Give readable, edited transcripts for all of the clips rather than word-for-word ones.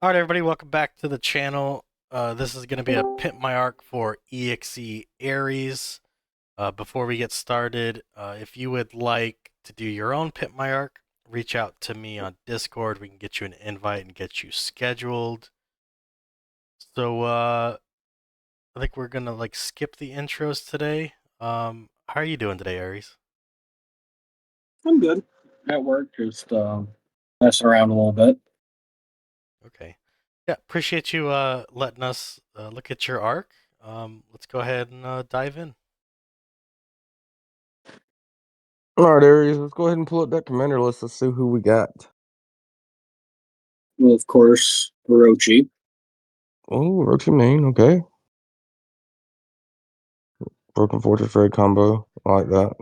All right, everybody, welcome back to the channel. This is going to be a Pimp My Arc for EXE Aries. Before we get started, if you would like to do your own Pimp My Arc, reach out to me on Discord. We can get you an invite and get you scheduled. So, I think we're going to skip the intros today. How are you doing today, Aries? I'm good at work, just messing around a little bit. Okay. Yeah, appreciate you letting us look at your arc. Let's go ahead and dive in. All right, Aries, let's go ahead and pull up that commander list. Let's see who we got. Well, of course, Orochi. Oh, Rochi main, okay. Broken Fortress Raid combo. I like that.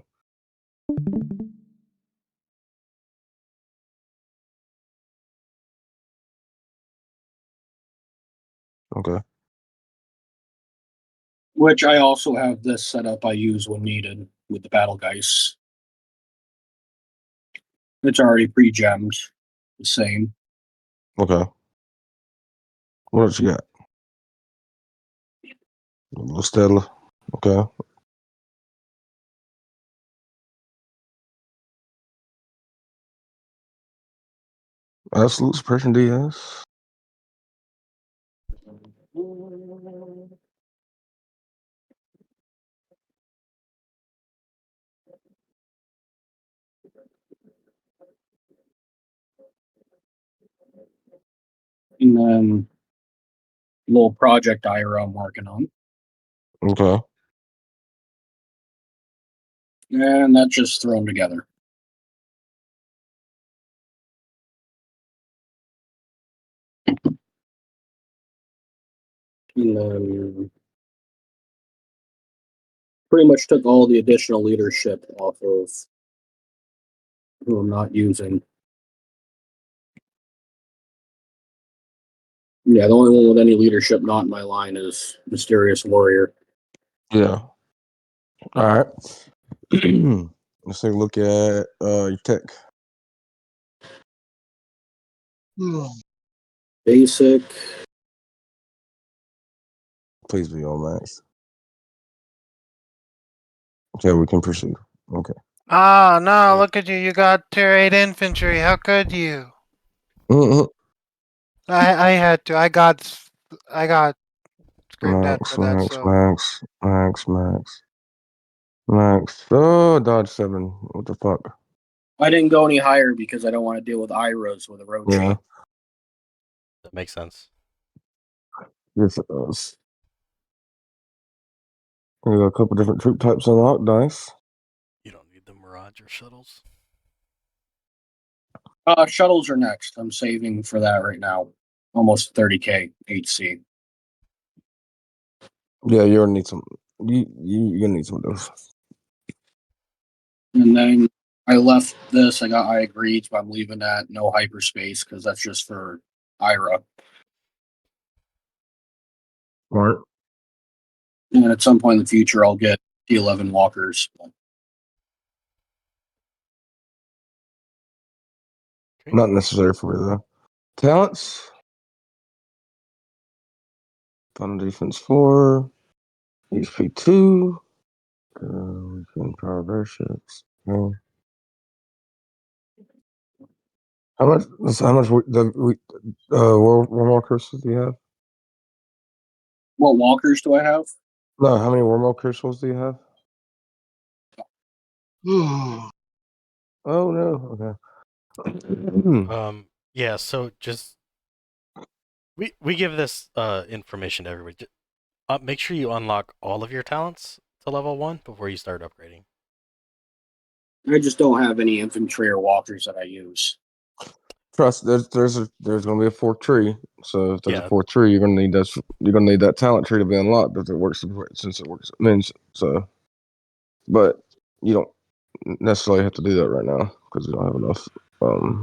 Okay. Which I also have this setup I use when needed with the Battle Geist. It's already pre-gemmed. The same. Okay. What else you got? Stella. Okay. Absolute Suppression DS. And then little project IRA I'm working on. Okay. And that's just thrown together. And then pretty much took all the additional leadership off of who I'm not using. Yeah, the only one with any leadership not in my line is Mysterious Warrior. Yeah. All right. Let's take a look at your tech. Basic. Please be on max. Okay, we can proceed. Okay. Oh no, look at you. You got tier 8 infantry. How could you? Mm-hmm. I had to. I got screamed at Max, for that, max, so max, max, max. Max. Oh, dodge 7. What the fuck? I didn't go any higher because I don't want to deal with IROs with Orochi. Yeah. That makes sense. Yes, it does. We got a couple different troop types unlocked. Nice. You don't need the Mirage or shuttles. Shuttles are next. I'm saving for that right now. Almost 30k HC. Yeah, you're gonna need some. You're gonna need some of those. And then I left this. I agreed, but I'm leaving that no hyperspace because that's just for IRA. Smart. And at some point in the future, I'll get T11 walkers. Okay. Not necessary for me though. Talents. Final defense 4. HP 2. We can power airships. Okay. How much? How much? Wormhole crystals do you have? What walkers do I have? No, how many wormhole crystals do you have? Oh no. Okay. Yeah. So just we give this information to everybody. Make sure you unlock all of your talents to level 1 before you start upgrading. I just don't have any infantry or walkers that I use. Trust. There's gonna be a fourth tree. So if there's a Yeah. fourth tree, you're gonna need this. You're gonna need that talent tree to be unlocked. If it works, since it works, means so. But you don't necessarily have to do that right now because we don't have enough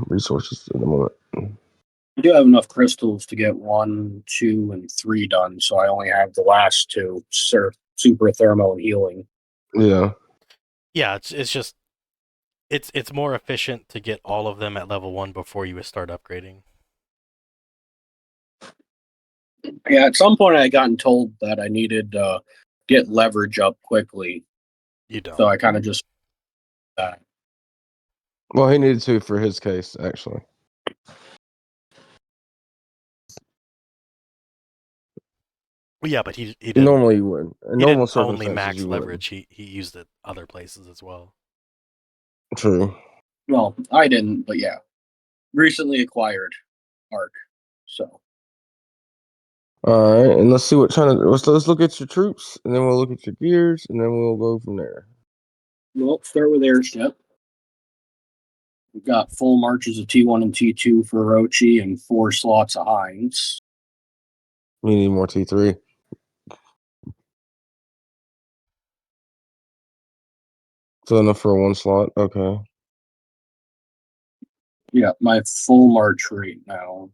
resources at the moment. I do have enough crystals to get 1, 2, and 3 done, so I only have the last two, super thermo and healing. Yeah. Yeah. It's just it's more efficient to get all of them at level 1 before you start upgrading. Yeah, at some point I had gotten told that I needed to get leverage up quickly, You don't. so I kind of just Well, he needed to for his case, actually. Well, yeah, but he didn't. Normally you wouldn't. In He normal didn't only circumstances, max you would. leverage. He used it other places as well. True. well, I didn't, but yeah, recently acquired Arc, so All right, and let's see what China. Let's look at your troops, and then we'll look at your gears, and then we'll go from there. we'll start with airship. We've got full marches of T1 and T2 for Orochi and 4 slots of Heinz. You need more T3. So enough for a 1 slot. Okay. Yeah, my full march rate now.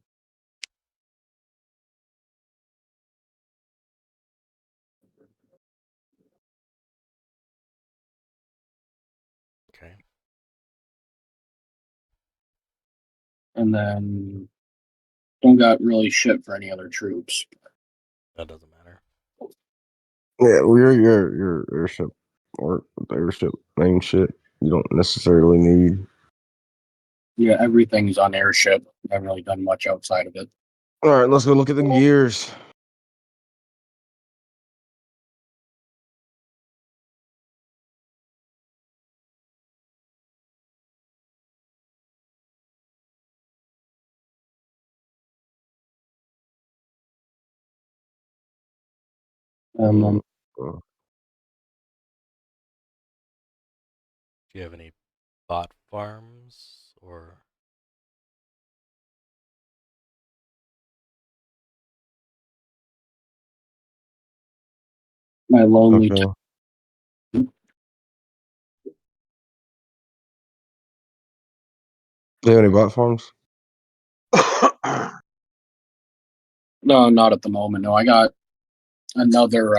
Okay. And then don't got really shit for any other troops. That doesn't matter. Yeah, well, your airship or the airship main shit. You don't necessarily need. Yeah, everything's on airship. I haven't really done much outside of it. All right, let's go look at the gears. Um, Uh, Do you have any bot farms or? my lonely. okay. Do you have any bot farms? No, not at the moment. No, I got another.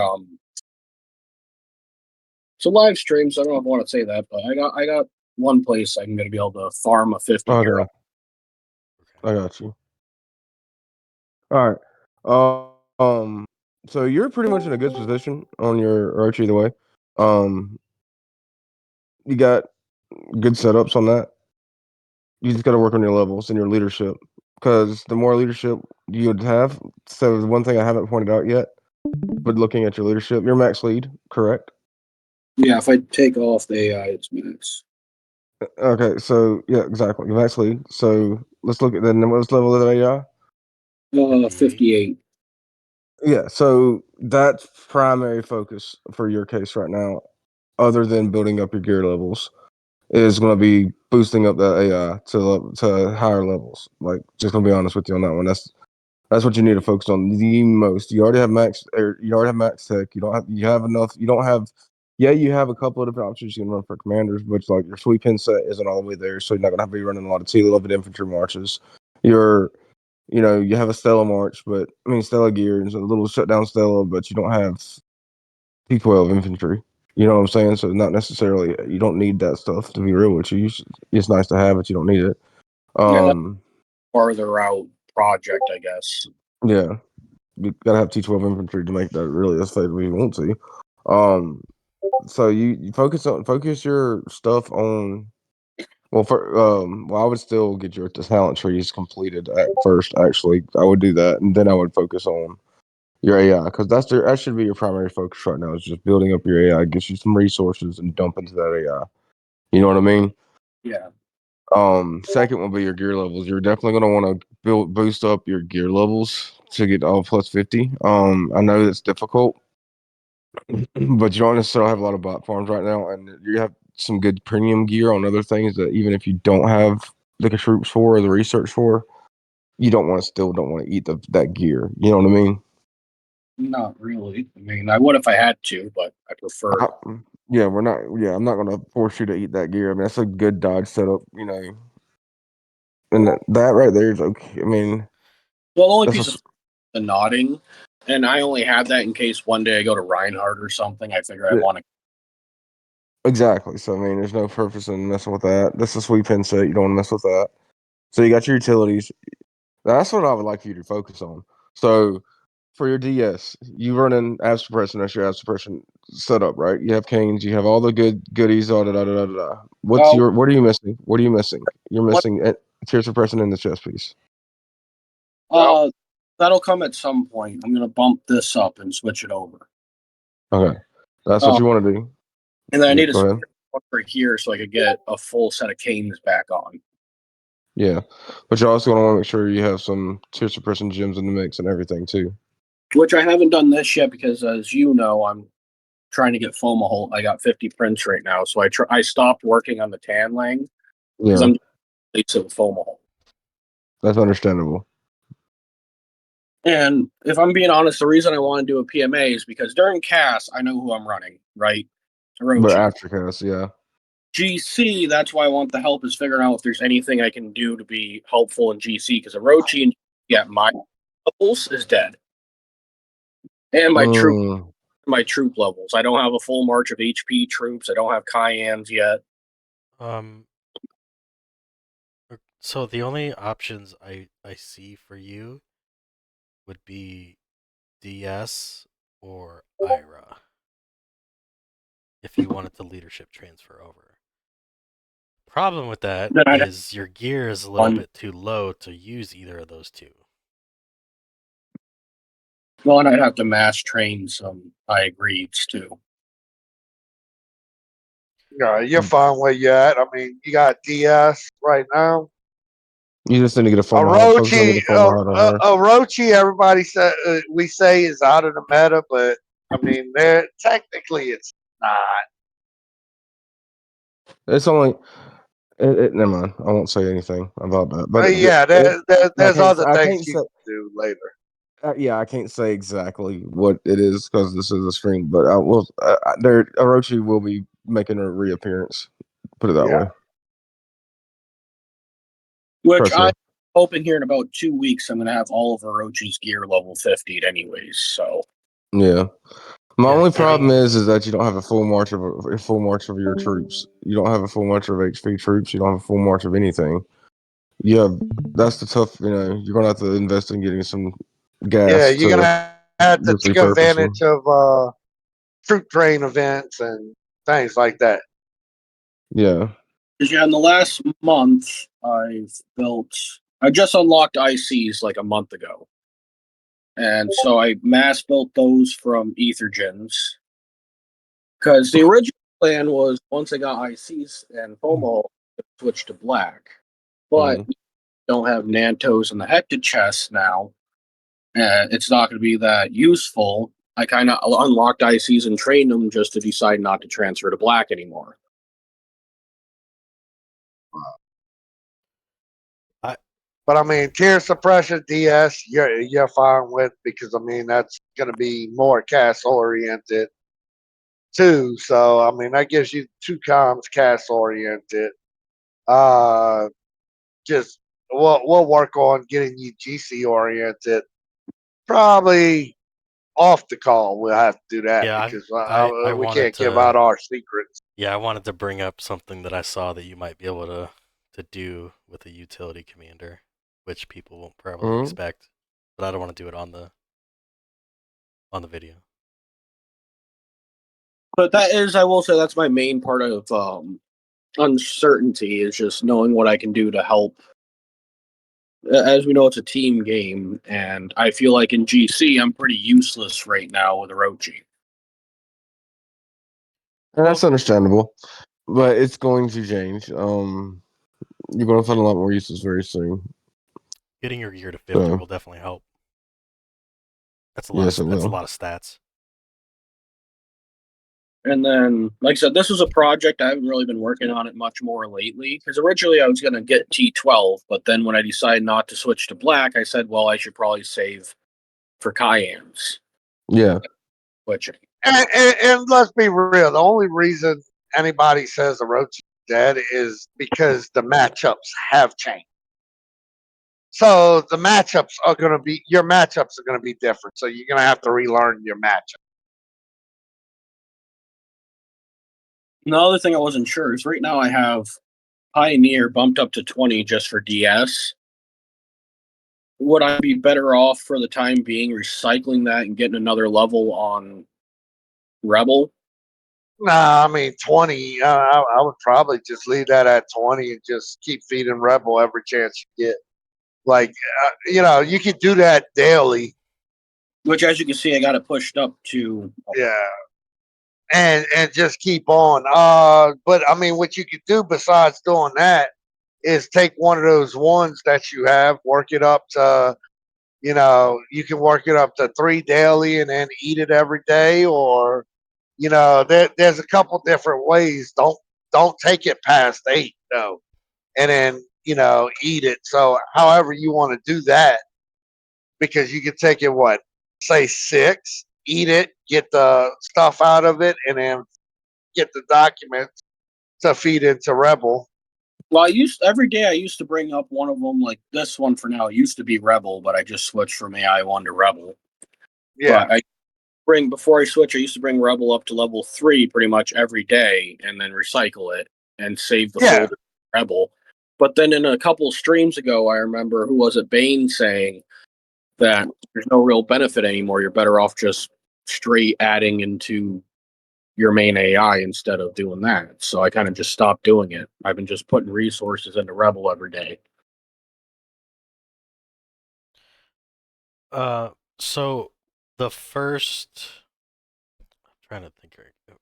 So live streams. I don't know if I want to say that, but I got one place I'm going to be able to farm a 50 Okay, euro. I got you. All right. Um. So you're pretty much in a good position on your arch either way. Um. You got good setups on that. You just got to work on your levels and your leadership, because the more leadership you would have. So the one thing I haven't pointed out yet, but looking at your leadership, you're max lead, correct? Yeah, if I take off the AI, it's minutes. Okay, so yeah, exactly, max lead. So let's look at then what's level of that AI? 58. 58. Yeah, so that's primary focus for your case right now, other than building up your gear levels, is going to be boosting up that AI to higher levels. Like, just gonna be honest with you on that one. That's what you need to focus on the most. You already have max, or you already have max tech. You have enough. You don't have. Yeah, you have a couple of different options you can run for commanders, but like your sweep in set isn't all the way there, so you're not gonna have to be running a lot of T-11 infantry marches. Your you have a Stella march, but I mean Stella gear and a little shutdown Stella, but you don't have P12 infantry. You know what I'm saying? So not necessarily you don't need that stuff to be real with you. It's nice to have it, you don't need it. Yeah, that's Um, farther out project, I guess. yeah, you gotta have T12 infantry to make that really as fast as you want to. So you focus your stuff on. Well, I would still get your talent trees completed at first. Actually, I would do that, and then I would focus on your AI, because that should be your primary focus right now. Is just building up your AI, get you some resources, and dump into that AI. You know what I mean? Yeah. Second will be your gear levels. You're definitely gonna want to boost up your gear levels to get all plus 50. I know that's difficult, but you don't necessarily have a lot of bot farms right now, and you have some good premium gear on other things that even if you don't have the troops for or the research for, you don't want to eat that gear. You know what I mean? Not really. I mean, I would if I had to, but I prefer. I, yeah, we're not. Yeah, I'm not gonna force you to eat that gear. I mean, that's a good dodge setup, and that right there is okay. I mean, Well, the only that's piece of the nodding, and I only have that in case one day I go to Reinhardt or something. I figure I yeah, want to. exactly. So I mean, there's no purpose in messing with that. That's a sweep pin set. You don't want to mess with that. So you got your utilities. That's what I would like for you to focus on. So for your DS, you run an ab suppression. That's your ab suppression setup, right? You have canes. You have all the goodies. Da da da da da da. What's Well, your? What are you missing? What are you missing? You're what missing tear suppression in the chest piece. that'll come at some point. I'm gonna bump this up and switch it over. Okay, that's what Um, you want to do. and then I Yeah, need to go switch ahead. over here so I could get a full set of canes back on. Yeah, but you're also going to want to make sure you have some tear suppression gems in the mix and everything too. Which I haven't done this yet because, as you know, I'm trying to get Foamahole. I got 50 prints right now, so I stopped working on the tan lang because Yeah, I'm just with Foamahole. that's understandable. And if I'm being honest, the reason I want to do a PMA is because during CAS, I know who I'm running, right? But Orochi. after cast, yeah, GC, that's why I want the help, is figuring out if there's anything I can do to be helpful in GC, because Orochi and at my levels is dead. And mm, my troop levels. I don't have a full march of HP troops. I don't have Cayennes yet. Um, so the only options I see for you would be DS or IRA if you wanted the leadership transfer over. Problem with that Then I'd have is your gear is a little one. bit too low to use either of those two. Well, and I'd have to mass train some high grades too. Yeah, you're fine where you're at. I mean, you got DS right now. you just need to get a foam focus on getting a foam out on her. Orochi, everybody said we say is out of the meta, but I mean, technically it's not. It's only. Never mind. I won't say anything about that. But Yeah, I there's can't. other I things can't you say. can do later. Yeah, I can't say exactly what it is because this is a stream. But I will. There, Orochi will be making a reappearance. Put it that Yeah. way. Which Personally. I'm hoping here in about 2 weeks, I'm going to have all of Orochi's gear level 50 anyways. So Yeah. My Yeah, only problem getting is that you don't have a full march of your troops. You don't have a full march of HP troops. You don't have a full march of anything. Yeah, that's the tough. You're gonna have to invest in getting some Yeah, gas you're to gonna have to just take repurpose them. advantage of troop train events and things like that. Yeah. yeah, in the last month, I just unlocked ICs like a month ago. And so I mass built those from Ethergens. Because the original plan was once I got ICs and FOMO, switch to black. But Mhm. don't have Nantos and the Hector chests now. It's not going to be that useful. I kind of unlocked ICs and trained them just to decide not to transfer to black anymore. But I mean, tier suppression DS, you're fine with because I mean that's gonna be more cast oriented too. So I mean that gives you two comms cast oriented. Uh, just we'll work on getting you GC oriented. Probably off the call, we'll have to do that yeah, because I we wanted can't give to out our secrets. yeah, I wanted to bring up something that I saw that you might be able to do with a utility commander, which people won't probably Mhm. expect, but I don't want to do it on the video. But that is, I will say, that's my main part of uncertainty is just knowing what I can do to help. As we know, it's a team game, and I feel like in GC, I'm pretty useless right now with Orochi. And that's understandable, but it's going to change. You're going to find a lot more uses very soon. Getting your gear to 50 So will definitely help. That's a lot yes, it of that's a will. lot of stats. And then, like I said, this was a project I haven't really been working on it much more lately. Because originally I was going to get T12, but then when I decided not to switch to black, I said, well, I should probably save for Cayennes. Yeah. Which, And let's be real, the only reason anybody says Orochi's dead is because the matchups have changed. So the matchups are going to be your matchups are going to be different. So you're going to have to relearn your matchup. the other thing I wasn't sure is right now I have Pioneer bumped up to 20 just for DS. would I be better off for the time being recycling that and getting another level on Rebel? Nah, I mean 20. I would probably just leave that at 20 and just keep feeding Rebel every chance you get. Like, you could do that daily. Which, as you can see, I got it pushed up to. Yeah. And just keep on. But I mean, what you could do besides doing that is take one of those ones that you have, work it up to, you can work it up to 3 daily and then eat it every day, or there's a couple different ways. Don't take it past 8 though, and then eat it. So however you want to do that, because you can take it say 6, eat it, get the stuff out of it, and then get the documents to feed into Rebel. Well, every day I used to bring up one of them, like this one for now. It used to be Rebel, but I just switched from AI1 to Rebel. Yeah. But before I switch, I used to bring Rebel up to level 3 pretty much every day, and then recycle it and save the Yeah. folder Rebel. But then in a couple streams ago, I remember who was it, Bane, saying that there's no real benefit anymore. You're better off just straight adding into your main AI instead of doing that. So I kind of just stopped doing it. I've been just putting resources into Rebel every day. So the first, I'm trying to think right.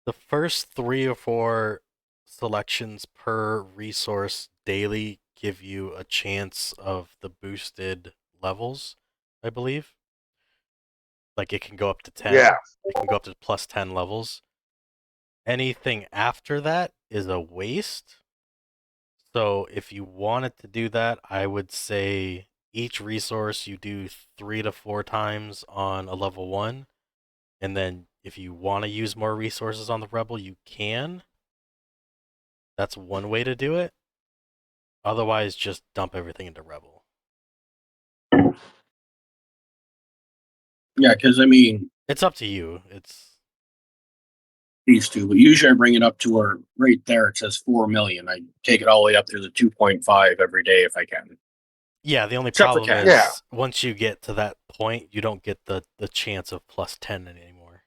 The first 3 or 4 selections per resource daily give you a chance of the boosted levels, I believe. Like it can go up to 10. Yeah. It can go up to plus 10 levels. Anything after that is a waste. So if you wanted to do that, I would say each resource you do 3 to 4 times on a level 1. And then if you want to use more resources on the Rebel, you can. That's one way to do it. Otherwise, just dump everything into Rebel. Yeah, because I mean, It's up to you. It's these two, but usually I bring it up to where right there it says 4 million. I take it all the way up to the 2.5 every day if I can. yeah. The only Except for problem cat. is Yeah. once you get to that point, you don't get the chance of plus 10 anymore.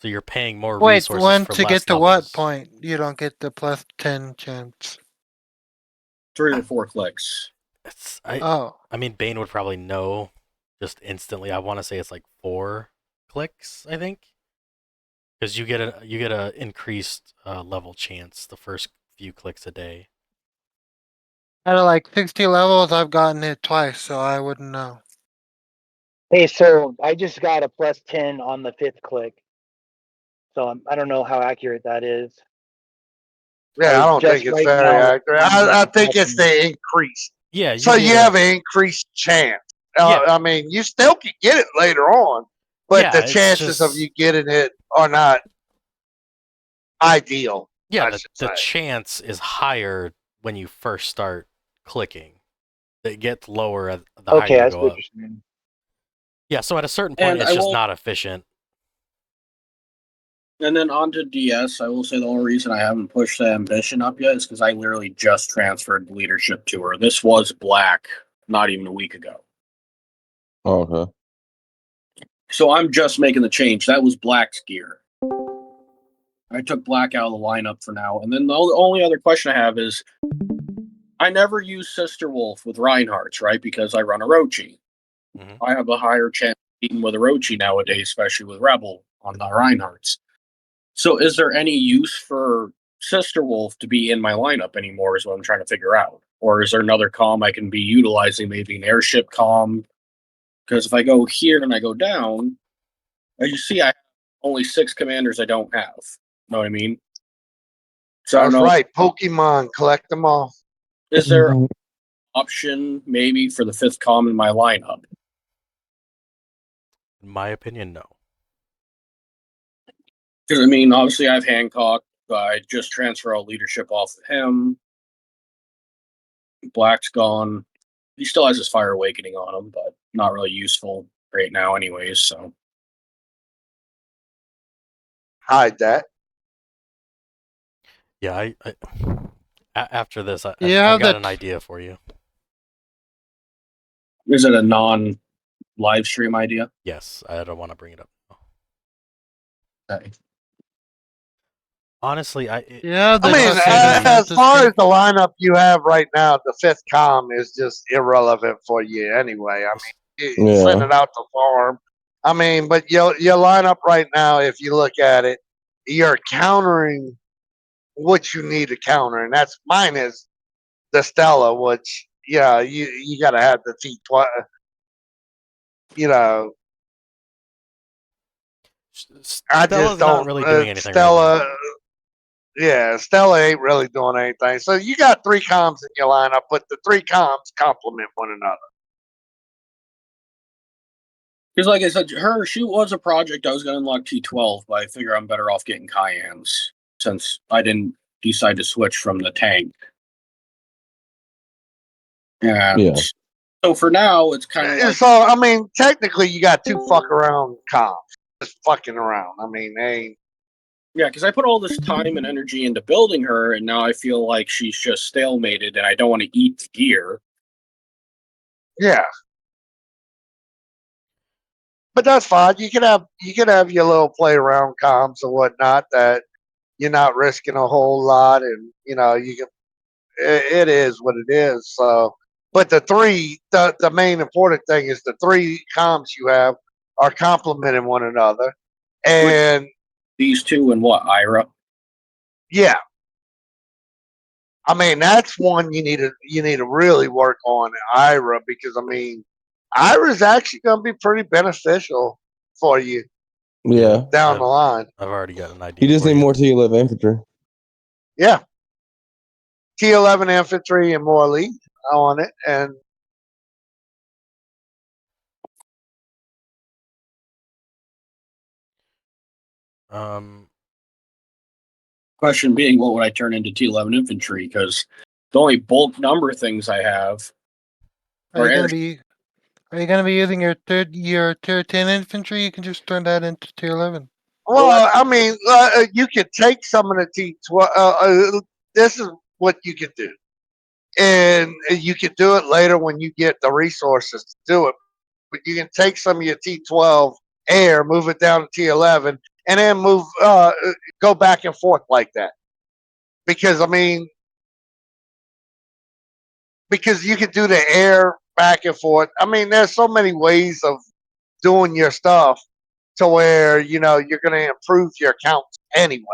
So you're paying more Wait, resources when for to less get to levels. what point you don't get the plus 10 chance? 3 or 4 clicks. It's Oh, I mean, Bane would probably know just instantly. I want to say it's like 4 clicks, I think, because you get a increased level chance the first few clicks a day. out of like 60 levels, I've gotten it twice, so I wouldn't know. Hey, so I just got a plus 10 on the 5th click. So I don't know how accurate that is. Yeah, I don't think it's right very now, accurate. I'm I getting think it's plus the increase. Yeah, So you you get have an increased chance. Yeah. I mean, you still can get it later on, but Yeah, the it's chances of just- you getting it are not ideal. yeah. I The should the say. chance is higher when you first start clicking. It gets lower the higher Okay, you that's go what up. you're saying. Yeah, so at a certain point, And it's I just will, not efficient. and then onto DS. I will say the only reason I haven't pushed the ambition up yet is because I literally just transferred leadership to her. This was Black not even a week ago. Oh, okay. So I'm just making the change. That was Black's gear. I took Black out of the lineup for now. And then the only other question I have is I never use Sister Wolf with Reinhardt's, right? Because I run Orochi. Mhm. I have a higher chance of beating with Orochi nowadays, especially with Rebel on the Reinhardt's. So is there any use for Sister Wolf to be in my lineup anymore is what I'm trying to figure out. Or is there another comm I can be utilizing, maybe an airship comm? Because if I go here and I go down, as you see, I have only 6 commanders I don't have. Know what I mean? So I don't That's know. right. Pokemon, collect them all. Is there an option maybe for the 5th comm in my lineup? In my opinion, no. Because I mean, obviously I have Hancock, but I just transfer all leadership off of him. Black's gone. He still has his Fire Awakening on him, but not really useful right now, anyways. So Hide that. Yeah, After this, Yeah, I've got an that. idea for you. Is it a non-live stream idea? Yes, I don't want to bring it up. Okay. Honestly, Yeah, I the mean, toxicity as is far as good. the lineup you have right now, the fifth com is just irrelevant for you anyway. I mean, you send Yeah. it out to farm. I mean, but your lineup right now, if you look at it, you're countering what you need to counter, and that's mine is the Stella, which yeah, you got to have the T12. You know, I just Stella's not don't. really doing anything right now. Stella, yeah, Stella ain't really doing anything. So you got three comms in your lineup, but the three comms complement one another. Because, like I said, her shoot was a project I was going to unlock T12, but I figure I'm better off getting Cayennes since I didn't decide to switch from the tank. And Yeah. so for now, it's kind of like, So I mean, technically, you got two fuck around comms, just fucking around. I mean, they ain't. yeah, because I put all this time and energy into building her, and now I feel like she's just stalemated, and I don't want to eat the gear. Yeah, but that's fine. You can have your little play around comms or whatnot that you're not risking a whole lot, and you can. It is what it is. So, but the main important thing is the three comms you have are complementing one another, Which and these two and what, Ira? yeah, I mean that's one you need to really work on Ira because I mean Ira's actually going to be pretty beneficial for you Yeah. down the line. I've already got an You idea just for need you. more T11 infantry. Yeah, T11 infantry and more elite on it, and Um, Question being, what would I turn into T11 infantry? Because the only bulk number things I have Are are you air. gonna be? Are you gonna be using your tier 10 infantry? You can just turn that into tier 11. well, I mean, you could take some of the T12. This is what you could do, and you could do it later when you get the resources to do it. But you can take some of your T12 air, move it down to T11, and then go back and forth like that. Because I mean, because you could do the air back and forth. I mean, there's so many ways of doing your stuff to where you're going to improve your counts anyway.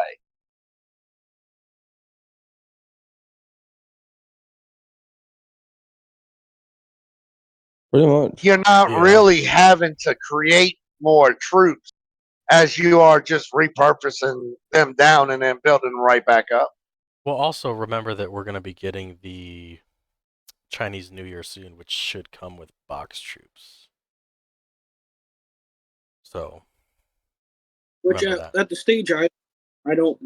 Pretty much. You're not yeah. really having to create more troops as you are just repurposing them down and then building right back up. Well, also remember that we're going to be getting the Chinese New Year soon, which should come with box troops. So Which remember that. at the stage I don't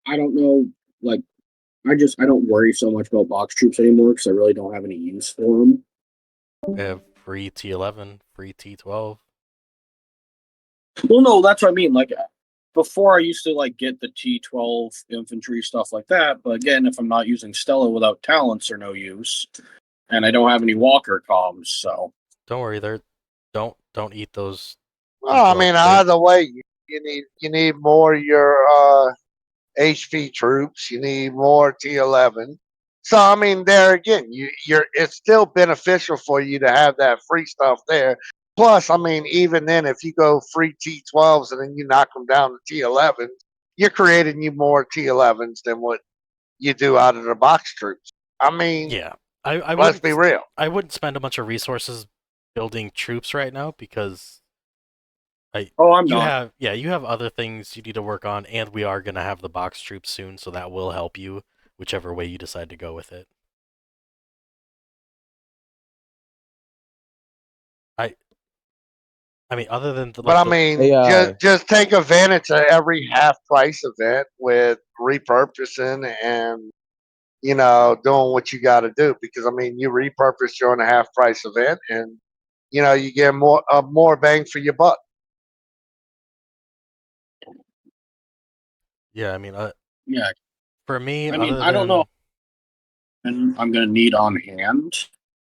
know, like I don't worry so much about box troops anymore because I really don't have any use for them. We have free T11, free T12. Well, no, that's what I mean. Like before, I used to like get the T12 infantry stuff like that, but again, if I'm not using Stella without talents, are no use, and I don't have any Walker comms, so Don't worry, don't eat those Well, I T12. mean, either way, you need more of your HP troops. You need more T11. So I mean, there again, it's still beneficial for you to have that free stuff there. Plus, I mean, even then, if you go free T12s and then you knock them down to T11s, you're creating you more T11s than what you do out of the box troops. I mean, Yeah, let's be real. I wouldn't spend a bunch of resources building troops right now because I'm not. you have other things you need to work on, and we are gonna have the box troops soon, so that will help you whichever way you decide to go with it. I I mean, other than But I the mean, just AI. just take advantage of every half price event with repurposing and doing what you got to do because I mean, you repurpose during a half price event, and you get more bang for your buck. yeah, I mean, Yeah, for me, I mean, other I don't know. than I'm going to need on hand.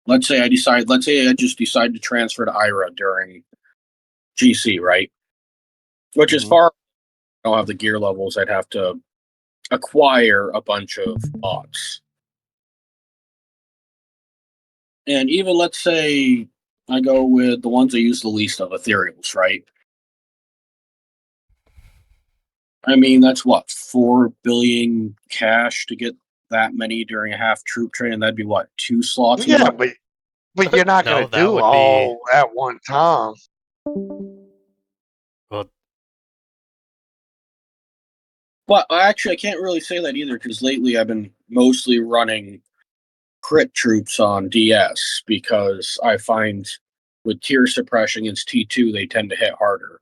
Let's say I just decide to transfer to IRA during GC, right? Which is Mhm. far. I don't have the gear levels. I'd have to acquire a bunch of bots. And even let's say I go with the ones I use the least of, ethereals, right? I mean, that's what, 4 billion cash to get that many during a half troop train, and that'd be what, 2 slots? Yeah, but you're not No, gonna that do would be all at one time. well. Well, actually, I can't really say that either because lately I've been mostly running crit troops on DS because I find with tier suppression against T2, they tend to hit harder.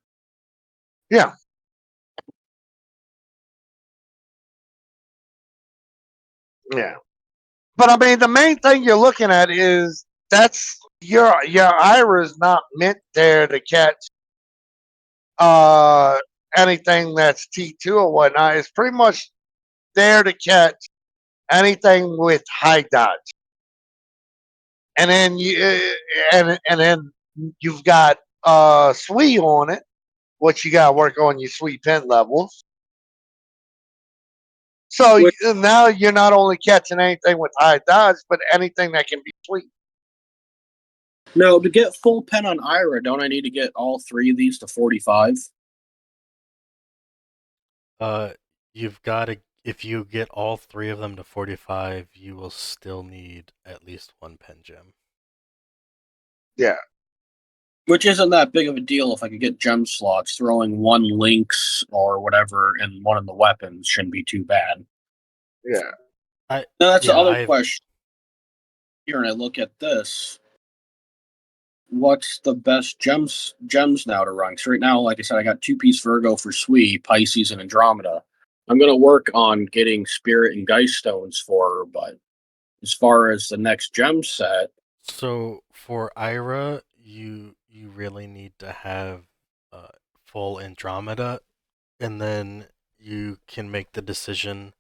Yeah. Yeah. But I mean, the main thing you're looking at is that's your IRA is not meant there to catch uh anything that's T2 or whatnot. It's pretty much there to catch anything with high dodge. And then then you've got SWE on it, which you gotta work on your SWE pin levels. So Which, now you're not only catching anything with high dodge, but anything that can be sweet. no, to get full pen on IRA, don't I need to get all 3 of these to 45? You've got to. If you get all 3 of them to 45, you will still need at least 1 pen gem. Yeah. Which isn't that big of a deal if I could get gem slots. Throwing 1 Lynx or whatever in one of the weapons shouldn't be too bad. Yeah. I Now, that's the yeah, other I've question. Here, and I look at this. What's the best gems now to run? So right now, like I said, I got 2-piece Virgo for SWE, Pisces, and Andromeda. I'm gonna work on getting Spirit and Geist stones for her, but as far as the next gem set, so for Ira, you really need to have full Andromeda, and then you can make the decision.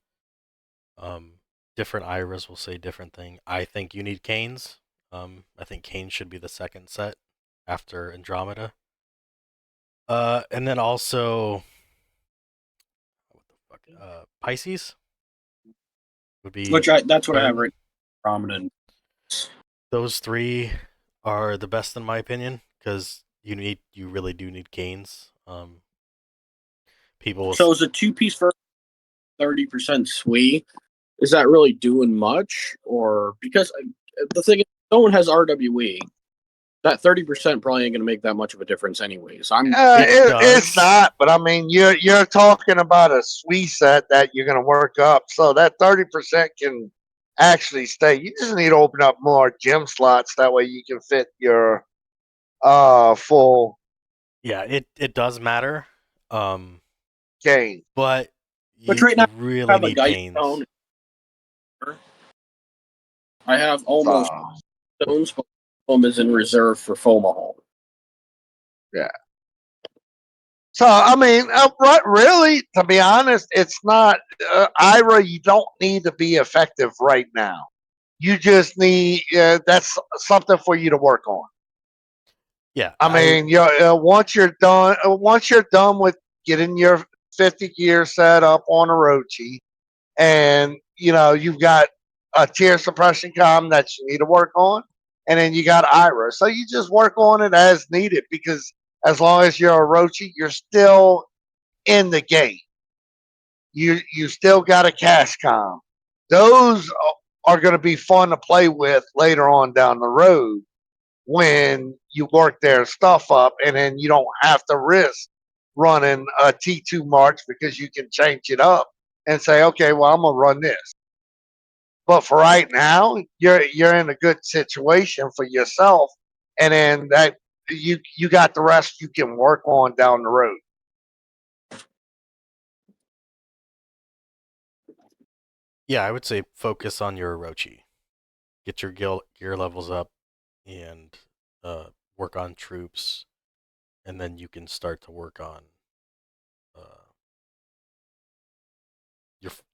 Different Iras will say different thing. I think you need Canes. I think Canes should be the second set after Andromeda. And then also, what the fuck? Pisces would be that's what I have third. right now, Andromeda. And Those 3 are the best in my opinion because you really do need Canes. People will. so is a 2-piece for 30% SWE? Is that really doing much? Or because the thing is, no one has RWE. That 30% probably ain't going to make that much of a difference, anyways. It It's does. not, but I mean, you're talking about a SWE set that you're gonna work up, so that 30% can actually stay. You just need to open up more gem slots that way you can fit your full Yeah, it does matter. Um, game. but But you right now, I really have a need Geist Canes. stone. I have almost So stones, but one of them is in reserve for Fomalhaul. yeah. So I mean, really, to be honest, it's not IRA. You don't need to be effective right now. You just need that's something for you to work on. Yeah, I mean, once you're done with getting your 50 gear set up on Orochi, and you've got a tier suppression com that you need to work on, and then you got IRA. So you just work on it as needed because as long as you're Orochi, you're still in the game. You still got a cash com. Those are going to be fun to play with later on down the road when you work their stuff up, and then you don't have to risk running a T2 march because you can change it up and say, okay, well, I'm gonna run this. But for right now, you're in a good situation for yourself, and then that you got the rest you can work on down the road. yeah, I would say focus on your Orochi. Get your gear levels up and work on troops, and then you can start to work on uh,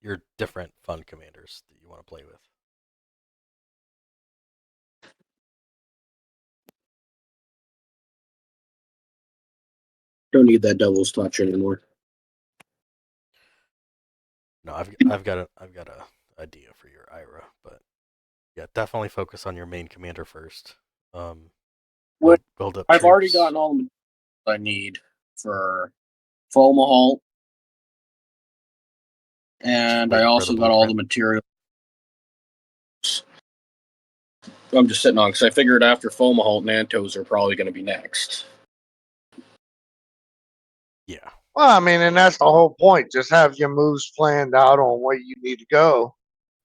your different fun commanders that you want to play with. Don't need that devil's touch anymore. No, I've got a idea for your IRA, but yeah, definitely focus on your main commander first. Build up I've already troops. gotten all the materials I need for Fomalhault, and I Waiting for also the got all the blueprint. materials. I'm just sitting on because I figured after Fomalhault, Nantos are probably going to be next. Yeah. Well, I mean, and that's the whole point. Just have your moves planned out on where you need to go.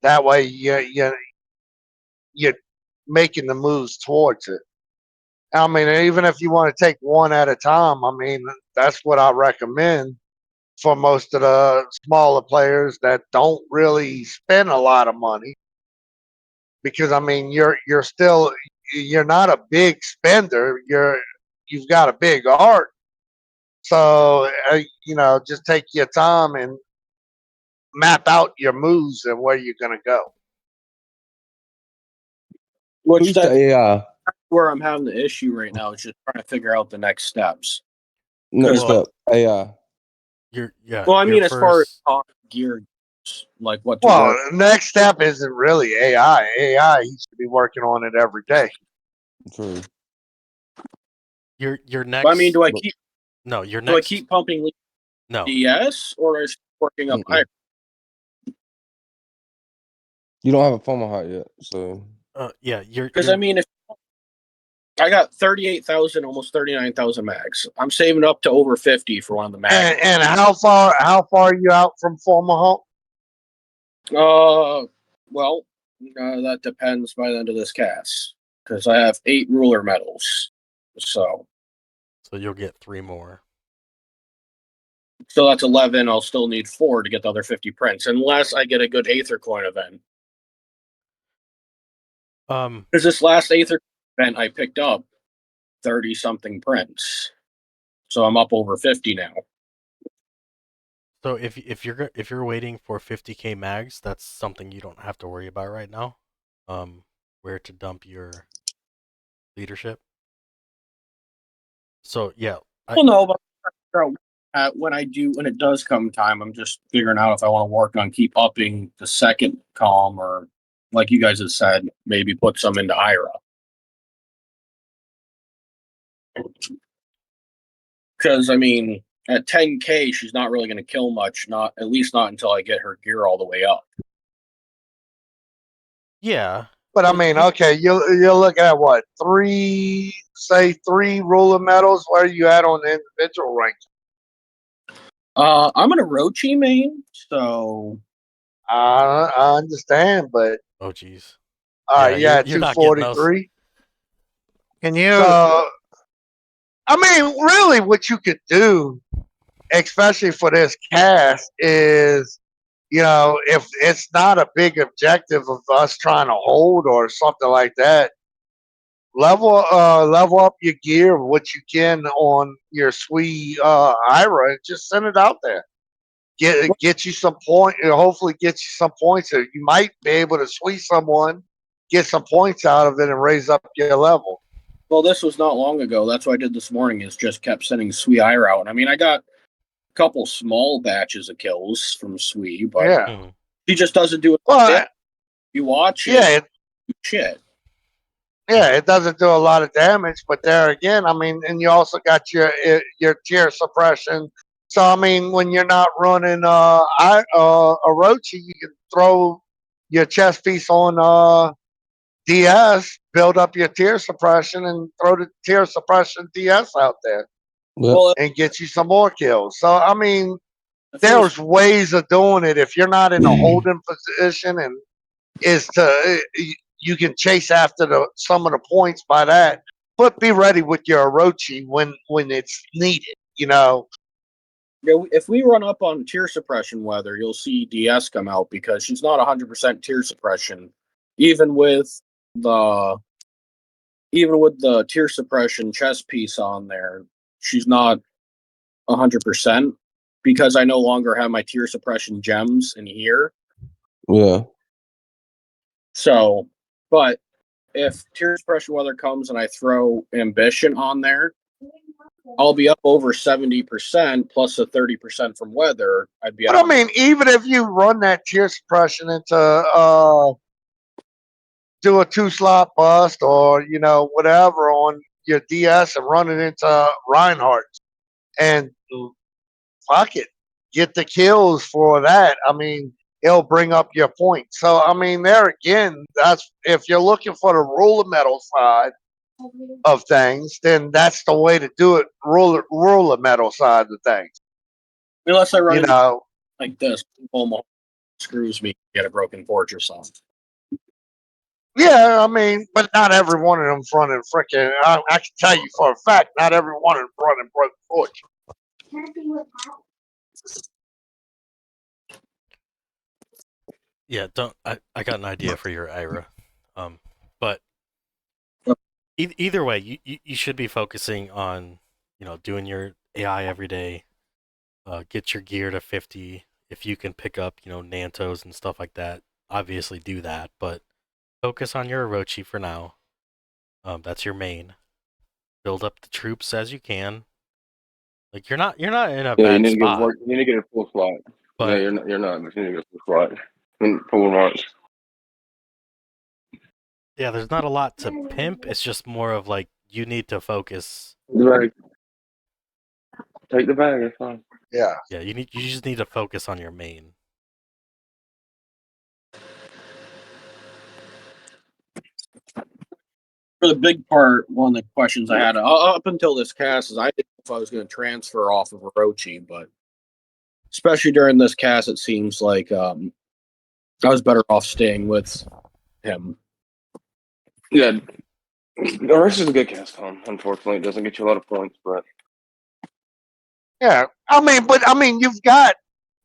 That way, you're making the moves towards it. I mean, even if you want to take one at a time, I mean, that's what I recommend for most of the smaller players that don't really spend a lot of money. Because I mean, you're not a big spender. You've got a big art. So just take your time and map out your moves and where you're gonna go. Which Who's the that's AI? where I'm having the issue right now. Is just trying to figure out the next steps. Next Well, up, AI. Well, I Your mean, as far as first. gear, like what to Well, work. the next step isn't really AI. AI, he should be working on it every day. True. Your But, I mean, next. do I Next. keep pumping No. DS or is working up? Mm-mm. You don't have a FOMO height yet, so Yeah. Because I mean, if I got 38,000, almost 39,000 mags, I'm saving up to over 50 for one of the mags. And how far are you out from Fomalhault? Well, that depends by the end of this cast because I have 8 ruler medals, so you'll get 3 more. that's 11. I'll still need 4 to get the other 50 prints, unless I get a good Aether coin event. Because this last Aether event I picked up 30 something prints, so I'm up over 50 now. So if you're waiting for 50k mags, that's something you don't have to worry about right now. Where to dump your leadership. So yeah, Well, no, but when it does come time, I'm just figuring out if I want to work on keep upping the second column, or like you guys have said, maybe put some into IRA. Because I mean, at 10k, she's not really going to kill much. Not at least not until I get her gear all the way up. yeah. But I mean, okay, you're looking at what, three ruler medals. Where are you at on the individual rank? I'm an Orochi main, so I understand, but Oh geez. you at You're not getting those. 243. Can you? So I mean, really, what you could do, especially for this cast, is if it's not a big objective of us trying to hold or something like that, level up your gear what you can on your sweet IRA and just send it out there. Get you some point. Hopefully, get you some points. There. You might be able to sweep someone, get some points out of it, and raise up your level. well, this was not long ago. That's what I did this morning. Is just kept sending Sui IRA out. I mean, I got a couple small batches of kills from Sui, but Yeah. he just doesn't do it. Well, You watch it. yeah, Shit. yeah, it doesn't do a lot of damage, but there again, I mean, and you also got your tier suppression. So I mean, when you're not running Orochi, you can throw your chest piece on DS, build up your tier suppression, and throw the tier suppression DS out there yep. Well, and get you some more kills. So I mean, if it was there's ways of doing it if you're not in a holding position, and is to you can chase after some of the points by that, but be ready with your Orochi when it's needed. if we run up on tier suppression weather, you'll see DS come out because she's not 100% tier suppression, even with the tier suppression chest piece on there. She's not 100% because I no longer have my tier suppression gems in here. Yeah. So, but if tier suppression weather comes and I throw ambition on there, I'll be up over 70% plus a 30% from weather. I'd be at But I 100. mean, even if you run that tier suppression into do a 2 slot bust or whatever on your DS and run it into Reinhardt and fuck it, get the kills for that. I mean, it'll bring up your points. So I mean, there again, that's if you're looking for the ruler metal side of things, then that's the way to do it. Ruler metal side of things. Unless I run You into know, like this, Omaha screws me, get a broken fortress off. yeah, I mean, but not every one of them running freaking. I can tell you for a fact, not every one of them running broken fortress. Yeah, don't. I got an idea for your Ira. But either way, you should be focusing on doing your AI every day. Get your gear to 50. If you can pick up Nantos and stuff like that, obviously do that. But focus on your Orochi for now. That's your main. Build up the troops as you can. Like you're not in a Yeah, you bad need to get spot, work. You need to get a full slot. Yeah, but you're not. You need to get a full slot. Full marks. yeah, there's not a lot to pimp. It's just more of like you need to focus. Like, take the bag. It's fine. Yeah. Yeah, you just need to focus on your main. For the big part, one of the questions I had up until this cast is I didn't know if I was going to transfer off of Orochi, but especially during this cast, it seems like I was better off staying with him. Yeah, Oris is a good cast on. Unfortunately, it doesn't get you a lot of points, but Yeah. I mean, you've got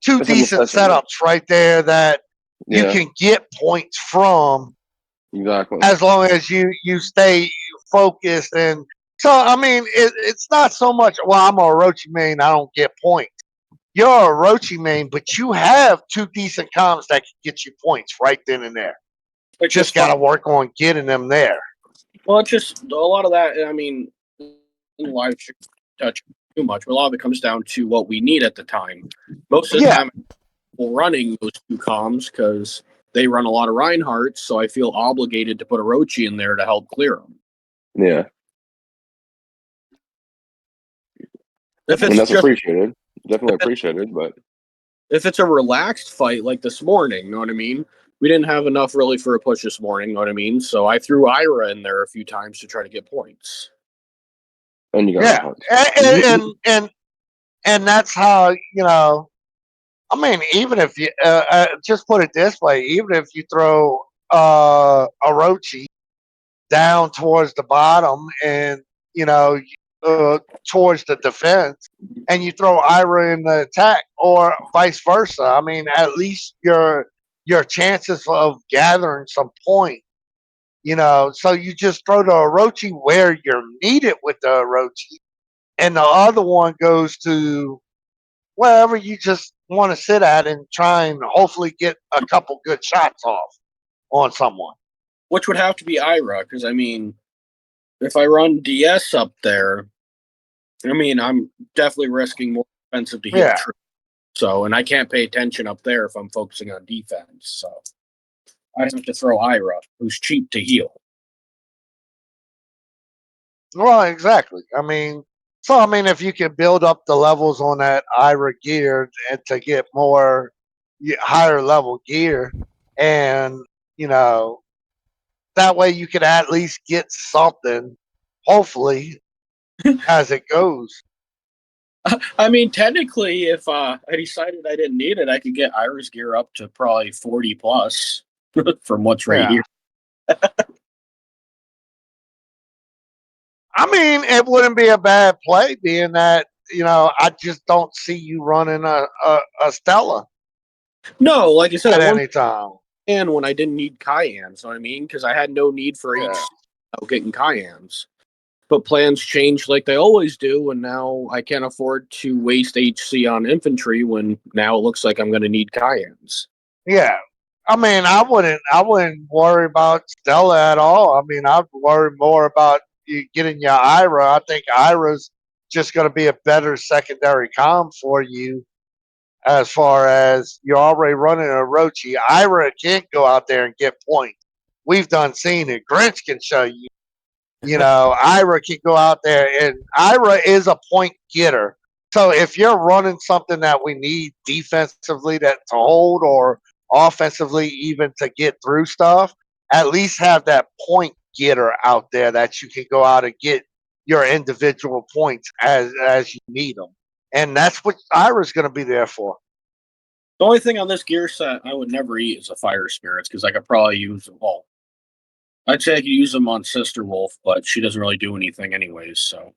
two it's a decent necessity. setups right there that you Yeah, can get points from exactly. as long as you stay focused. And so I mean, it's not so much. Well, I'm a Orochi main, I don't get points. You're a Orochi main, but you have two decent comms that can get you points right then and there. It's Just just got to work on getting them there. well, it's just a lot of that. I mean, in live should touch too much, but a lot of it comes down to what we need at the time. Most of the Yeah. time, we're running those two comms because they run a lot of Reinhardts, so I feel obligated to put Orochi in there to help clear them. Yeah, If and it's that's just appreciated. Definitely appreciated, but if it's a relaxed fight like this morning, you know what I mean? We didn't have enough really for a push this morning, you know what I mean? So I threw Ira in there a few times to try to get points. and you got Yeah. Reinhardt. And that's how I mean, even if you just put it this way, even if you throw Orochi down towards the bottom and you know towards the defense, and you throw Ira in the attack, or vice versa. I mean, at least your chances of gathering some point. So you just throw the Orochi where you're needed with the Orochi, and the other one goes to wherever you just want to sit at and try and hopefully get a couple good shots off on someone. Which would have to be Ira, because I mean, if I run DS up there, I mean, I'm definitely risking more expensive to heal Yeah. troops. So, and I can't pay attention up there if I'm focusing on defense. So, I have to throw Ira, who's cheap to heal. Well, exactly. I mean, if you can build up the levels on that Ira gear and to get more higher level gear, and you know that way you could at least get something, hopefully, as it goes. I mean, technically, if I decided I didn't need it, I could get Ira's gear up to probably 40 plus from what's right Yeah. here. I mean, it wouldn't be a bad play, being that I just don't see you running a Stella No, like I said, at at one any time. and when I didn't need Cayennes, know what I mean? Because I had no need for Yeah. each getting Cayennes. But plans change like they always do, and now I can't afford to waste HC on infantry when now it looks like I'm going to need Cayennes. Yeah. I mean, I wouldn't worry about Stella at all. I mean, I'd worry more about you getting your Ira. I think Ira's just going to be a better secondary comm for you. As far as you're already running a Orochi, Ira can't go out there and get points. We've done seen it. Grinch can show you. You know, Ira can go out there, and Ira is a point getter. So if you're running something that we need defensively to hold or offensively even to get through stuff, at least have that point getter out there that you can go out and get your individual points as you need them. And that's what Ira's going to be there for. The only thing on this gear set I would never eat is a fire spirits because I could probably use them all. I'd say I could use them on Sister Wolf, but she doesn't really do anything anyways. So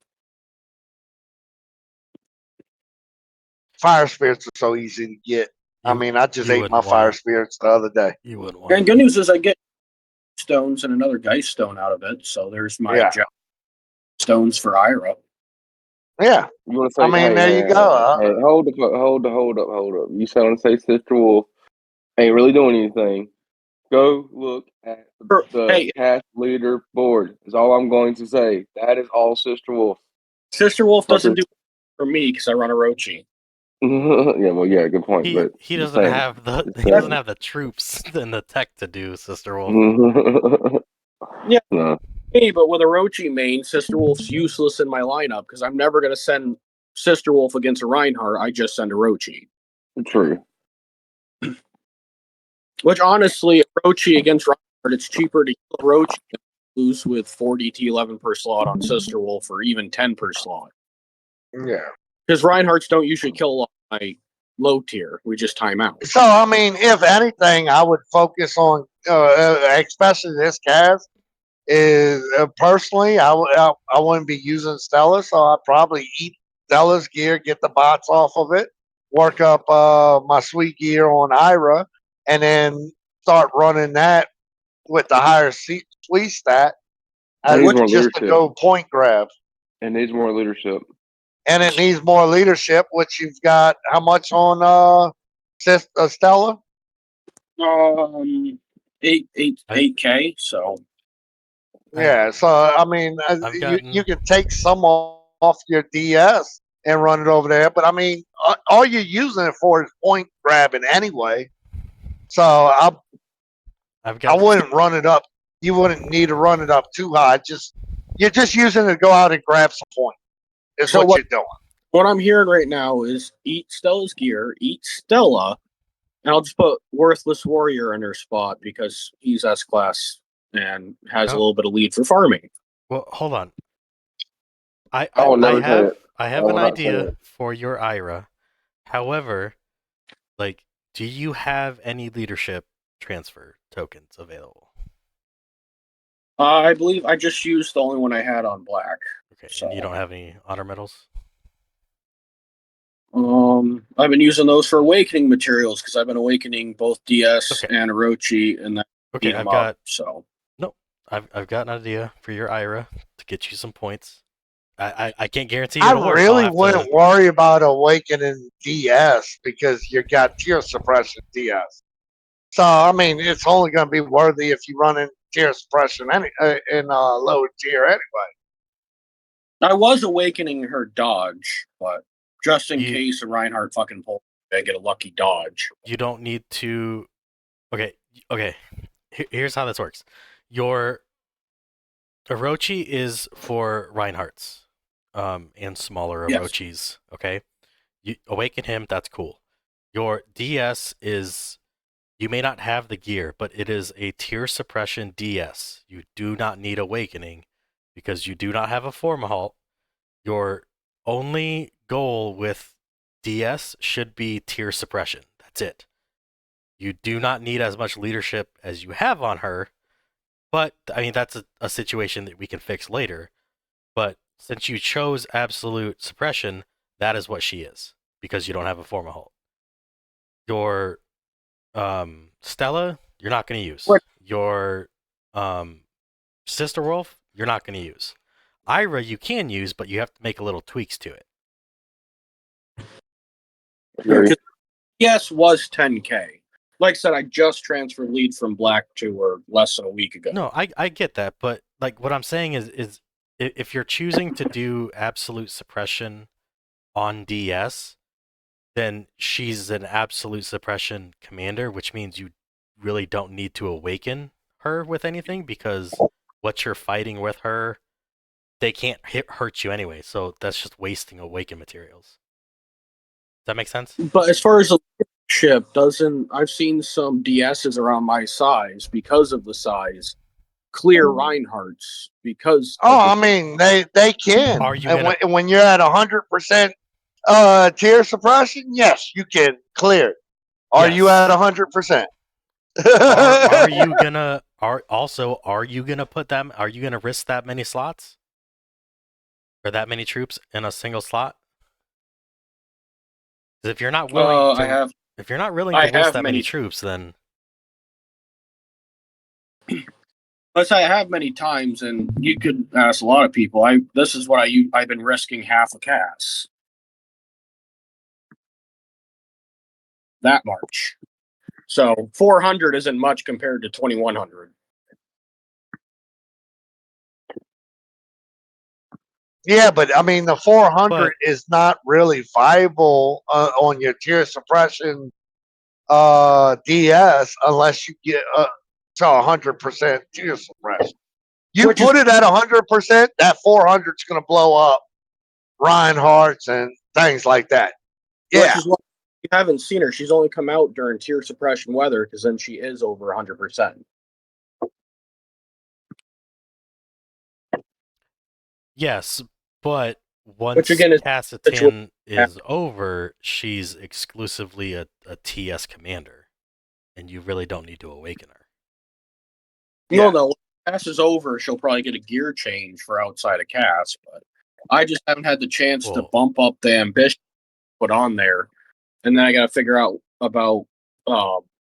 Fire spirits are so easy to get. I mean, I just you ate my wouldn't fire wanna- spirits the other day. You wouldn't want and good news is I get stones and another Geist stone out of it. So there's my Yeah. stones for Ira. Yeah. You want to say? I mean, there you go. Hey, hold up. You sound to say Sister Wolf ain't really doing anything. Go look at the Hey, cast leader board. Is all I'm going to say. That is all Sister Wolf. Sister Wolf doesn't do for me because I run Orochi. Yeah, well, yeah, good point. But he just doesn't saying. have the Just he doesn't saying. have the troops and the tech to do Sister Wolf. Yeah. No, Hey, but with Orochi main, Sister Wolf's useless in my lineup because I'm never going to send Sister Wolf against a Reinhardt. I just send Orochi. true. Which honestly, Orochi against Reinhardt, it's cheaper to kill Orochi than lose with 40 T11 per slot on Sister Wolf or even 10 per slot. Yeah. Because Reinhardts don't usually kill a lot of my low tier. We just time out. So, I mean, if anything, I would focus on, especially this cast, is personally, I wouldn't be using Stella, so I'd probably eat Stella's gear, get the bots off of it, work up my sweet gear on Ira, and then start running that with the higher sweet stat It as needs more just to leadership. go point grab. It needs more leadership. And it needs more leadership, which you've got how much on Stella? 8K. So Yeah, so I mean, you can take some off your DS and run it over there, but I mean, all you're using it for is point grabbing anyway. So I wouldn't run it up. You wouldn't need to run it up too high. You're just using it to go out and grab some point. Is So what you're doing. what I'm hearing right now is eat Stella's gear, eat Stella, and I'll just put Worthless Warrior in her spot because he's S class and has a little bit of lead for farming. Well, hold on. I will never say have it. I I have will an not say idea it. for your Ira. However, like, do you have any leadership transfer tokens available? I believe I just used the only one I had on black. Okay, So and you don't have any honor medals? I've been using those for awakening materials because I've been awakening both DS and Orochi, and then beat them up. So nope, I've got an idea for your Ira to get you some points. I can't guarantee I it'll work. really wouldn't worry about awakening DS because you got tier suppression DS. So I mean, it's only going to be worthy if you run in tier suppression in lower tier anyway. I was awakening her dodge, but just in case a Reinhardt fucking pull, I get a lucky dodge. You don't need to. Okay. Here's how this works. Your Orochi is for Reinhardts, and smaller Orochis. Okay, you awaken him. That's cool. Your DS is. You may not have the gear, but it is a tier suppression DS. You do not need awakening because you do not have a Formahalt. Your only goal with DS should be tier suppression. That's it. You do not need as much leadership as you have on her, but I mean that's a situation that we can fix later. But since you chose absolute suppression, that is what she is because you don't have a Formahalt. Your Stella, you're not going to use. What? Your Sister Wolf, you're not going to use. Ira, you can use, but you have to make a little tweaks to it. Yes, was 10K. Like I said, I just transferred lead from black to her less than a week ago. No, I get that, but like what I'm saying is if you're choosing to do absolute suppression on DS, then she's an absolute suppression commander, which means you really don't need to awaken her with anything because what you're fighting with her, they can't hurt you anyway. So that's just wasting awaken materials. Does that make sense? But as far as the ship, doesn't I've seen some DSs around my size because of the size clear Reinhardt's because. Oh, I mean, they can. Are you And gonna? when you're at 100% tier suppression, yes, you can clear it. Are you Yes. at 100%? Are you gonna? Are you gonna put them? Are you gonna risk that many slots? Or that many troops in a single slot? 'Cause if you're not willing I to, have if you're not willing I to risk have that many many. troops, then Let's say I have many times, and you could ask a lot of people. This is what I've been risking half a cast. That much. So 400 isn't much compared to 2100. Yeah, but I mean, the 400 But- is not really viable on your tier suppression DS unless you get to 100% tier suppression. You Which put it at 100%, that 400 is going to blow up Reinhardt's and things like that. Which Yeah, is what you haven't seen her. She's only come out during tier suppression weather because then she is over 100%. yes, but once Which again is Cassitan is over, she's exclusively a TS commander, and you really don't need to awaken her. No, when Cass is over, she'll probably get a gear change for outside of Cass, but I just haven't had the chance to bump up the ambition put on there. And then I got to figure out about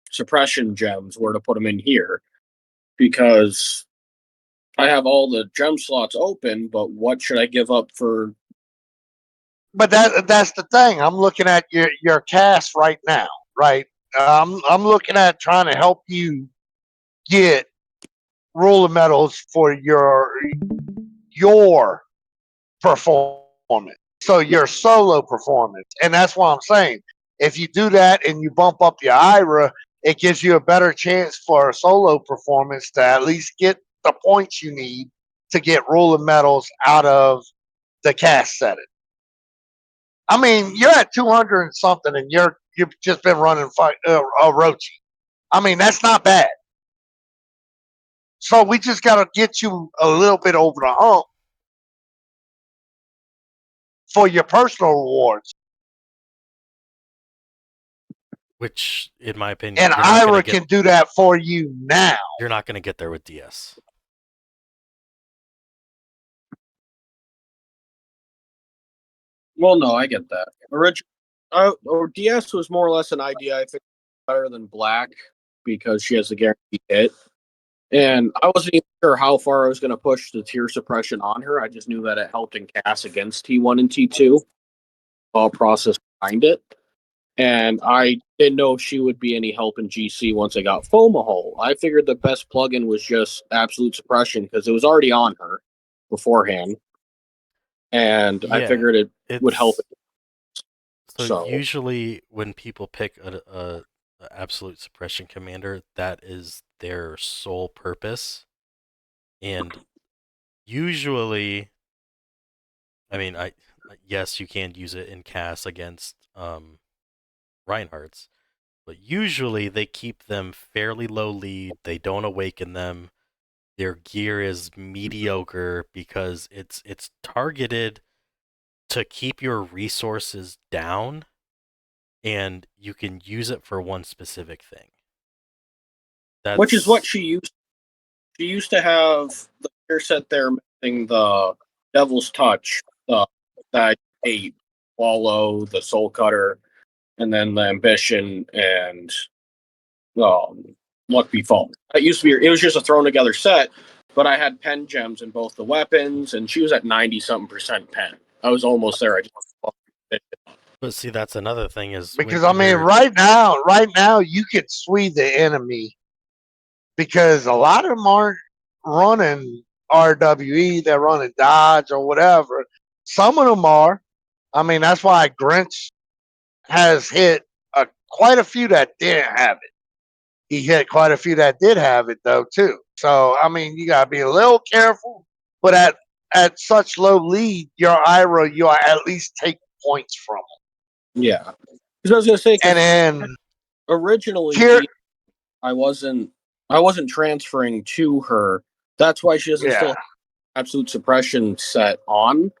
suppression gems, where to put them in here, because I have all the gem slots open, but what should I give up for? but that's the thing. I'm looking at your cast right now, right? I'm looking at trying to help you get ruler medals for your performance. So your solo performance. And that's what I'm saying. If you do that and you bump up your IRA, it gives you a better chance for a solo performance to at least get the points you need to get ruler medals out of the cast setting. I mean, you're at 200 and something, and you've just been running Orochi. I mean, that's not bad. So we just got to get you a little bit over the hump for your personal rewards. Which, in my opinion, And IRA can do that for you now. You're not going to get there with DS. Well, no, I get that. Or DS was more or less an idea I think better than Black because she has the guaranteed hit. And I wasn't even sure how far I was going to push the tier suppression on her. I just knew that it helped in cast against T1 and T2. All process behind it. And I didn't know if she would be any help in GC once I got Foamahole. I figured the best plugin was just Absolute Suppression because it was already on her beforehand. And I figured it would help. So usually when people pick a absolute suppression commander, that is their sole purpose. And usually, I mean, yes, you can use it in cast against Reinhardt's, but usually they keep them fairly low lead. They don't awaken them. Their gear is mediocre because it's targeted to keep your resources down, and you can use it for one specific thing. Which is what she used. She used to have the gear set there missing the Devil's Touch, that 8, Wallow, the Soul Cutter, and then the Ambition and Luck Befall. It used to be. It was just a thrown together set, but I had pen gems in both the weapons, and she was at 90-something% pen. I was almost there. But see, that's another thing is because I mean, right now you could sway the enemy because a lot of them aren't running RWE, they're running Dodge or whatever. Some of them are. I mean, that's why Grinch has hit quite a few that didn't have it. He hit quite a few that did have it though too. So I mean, you gotta be a little careful. But at such low lead, your IRA, you'll at least take points from it. Yeah. Because I was gonna say, And because then originally tier, I wasn't transferring to her. That's why she doesn't still yeah, have absolute suppression set on.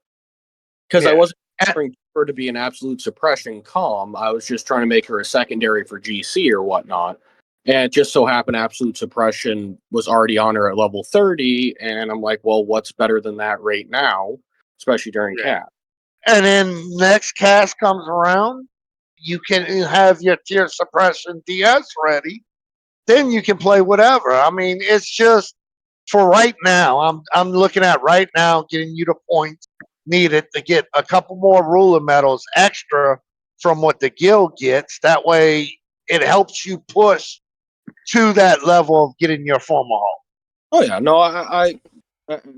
Because I yeah. wasn't transferring her to be an absolute suppression calm. I was just trying to make her a secondary for GC or whatnot. And it just so happened absolute suppression was already on her at level 30. And I'm like, well, what's better than that right now, especially during Yeah. cat? And then next cast comes around, you can have your tier suppression DS ready. Then you can play whatever. I mean, it's just for right now. I'm looking at right now getting you the points needed to get a couple more ruler medals extra from what the guild gets. That way, it helps you push to that level of getting your former hall. Oh, yeah. No, I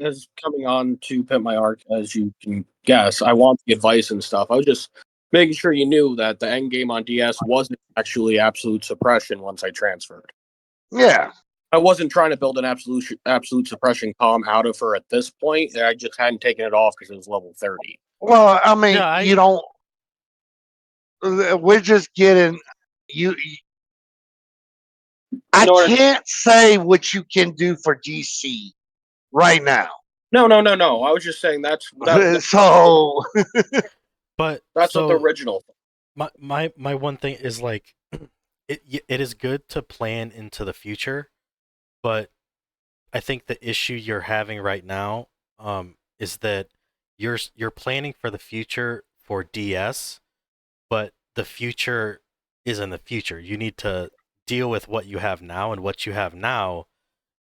as coming on to Pimp My Arc, as you can guess, I want the advice and stuff. I was just making sure you knew that the end game on DS wasn't actually absolute suppression once I transferred. Yeah. I wasn't trying to build an absolute suppression column out of her at this point. I just hadn't taken it off because it was level 30. Well, I mean, Yeah, you don't. We're just getting you. I No, can't say what you can do for GC right now. no. I was just saying So but that's what the so original. my one thing is like it is good to plan into the future, but I think the issue you're having right now is that you're planning for the future for DS, but the future is in the future. You need to deal with what you have now, and what you have now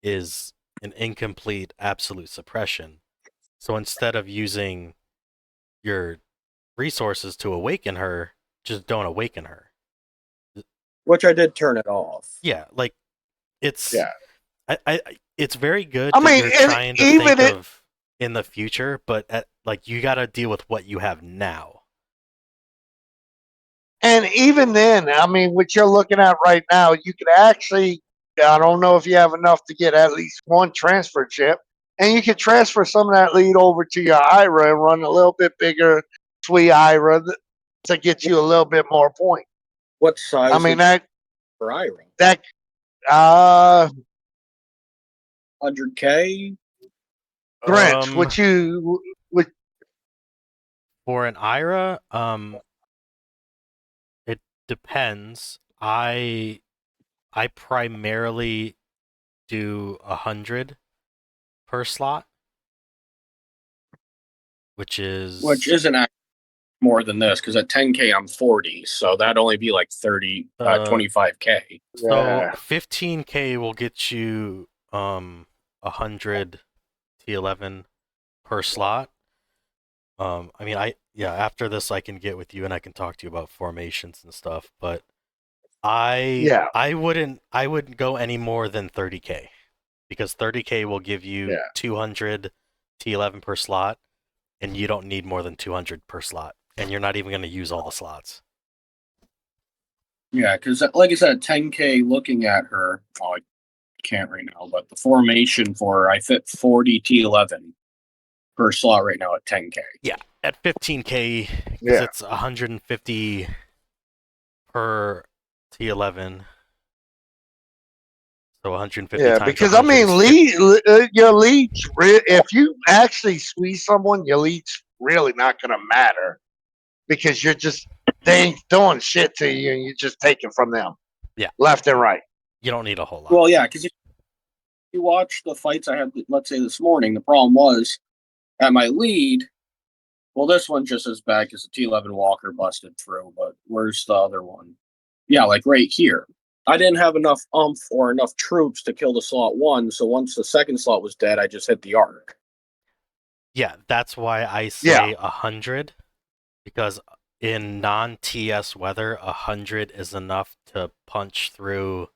is an incomplete absolute suppression. So instead of using your resources to awaken her, just don't awaken her. Which I did turn it off. Yeah, like it's yeah, it's very good I that mean, you're trying to even think it, of in the future, but like you got to deal with what you have now. and even then, I mean, what you're looking at right now, you could actually. I don't know if you have enough to get at least one transfer chip, and you could transfer some of that lead over to your IRA and run a little bit bigger sweet IRA to get you a little bit more point. What I size mean for Ira? that 100K? Grinch, what you what For an IRA, it depends. I primarily do 100 per slot, which Which is isn't actually more than this, because at 10K I'm 40, so that'd only be like 25K. so yeah 15K will get you 100 T11 per slot. I mean, after this I can get with you and I can talk to you about formations and stuff, but yeah I wouldn't go any more than 30K, because 30K will give you yeah 200 T11 per slot, and you don't need more than 200 per slot, and you're not even going to use all the slots. Yeah, because like I said, 10K looking at her, oh, I can't right now, but the formation for her, I fit 40 T11 per slot right now at 10K. Yeah, at 15K, because yeah it's 150 per T11, so 150 yeah times because I 100 mean is 50. your leads if you actually squeeze someone your leads really not gonna matter because you're just they ain't doing shit to you and you're just taking from them Yeah, left and right. you don't need a whole lot. Well, yeah, because if you watch the fights I had, let's say this morning, the problem was at my lead. Well, this one just as bad because the T11 Walker busted through, but where's the other one? Yeah, like right here. I didn't have enough umph or enough troops to kill the slot one, so once the second slot was dead, I just hit the arc. Yeah, that's why I Yeah say 100, because in non-TS weather, 100 is enough to punch through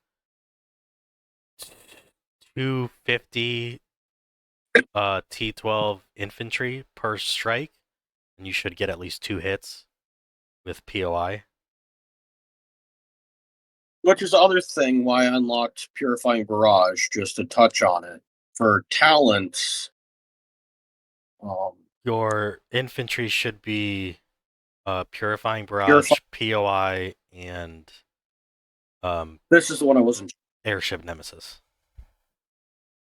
250 T12 infantry per strike, and you should get at least 2 hits with POI. Which is the other thing why I unlocked Purifying Barrage, just to touch on it. For talents, Your infantry should be Purifying Barrage, POI, and this is the one I wasn't, Airship Nemesis.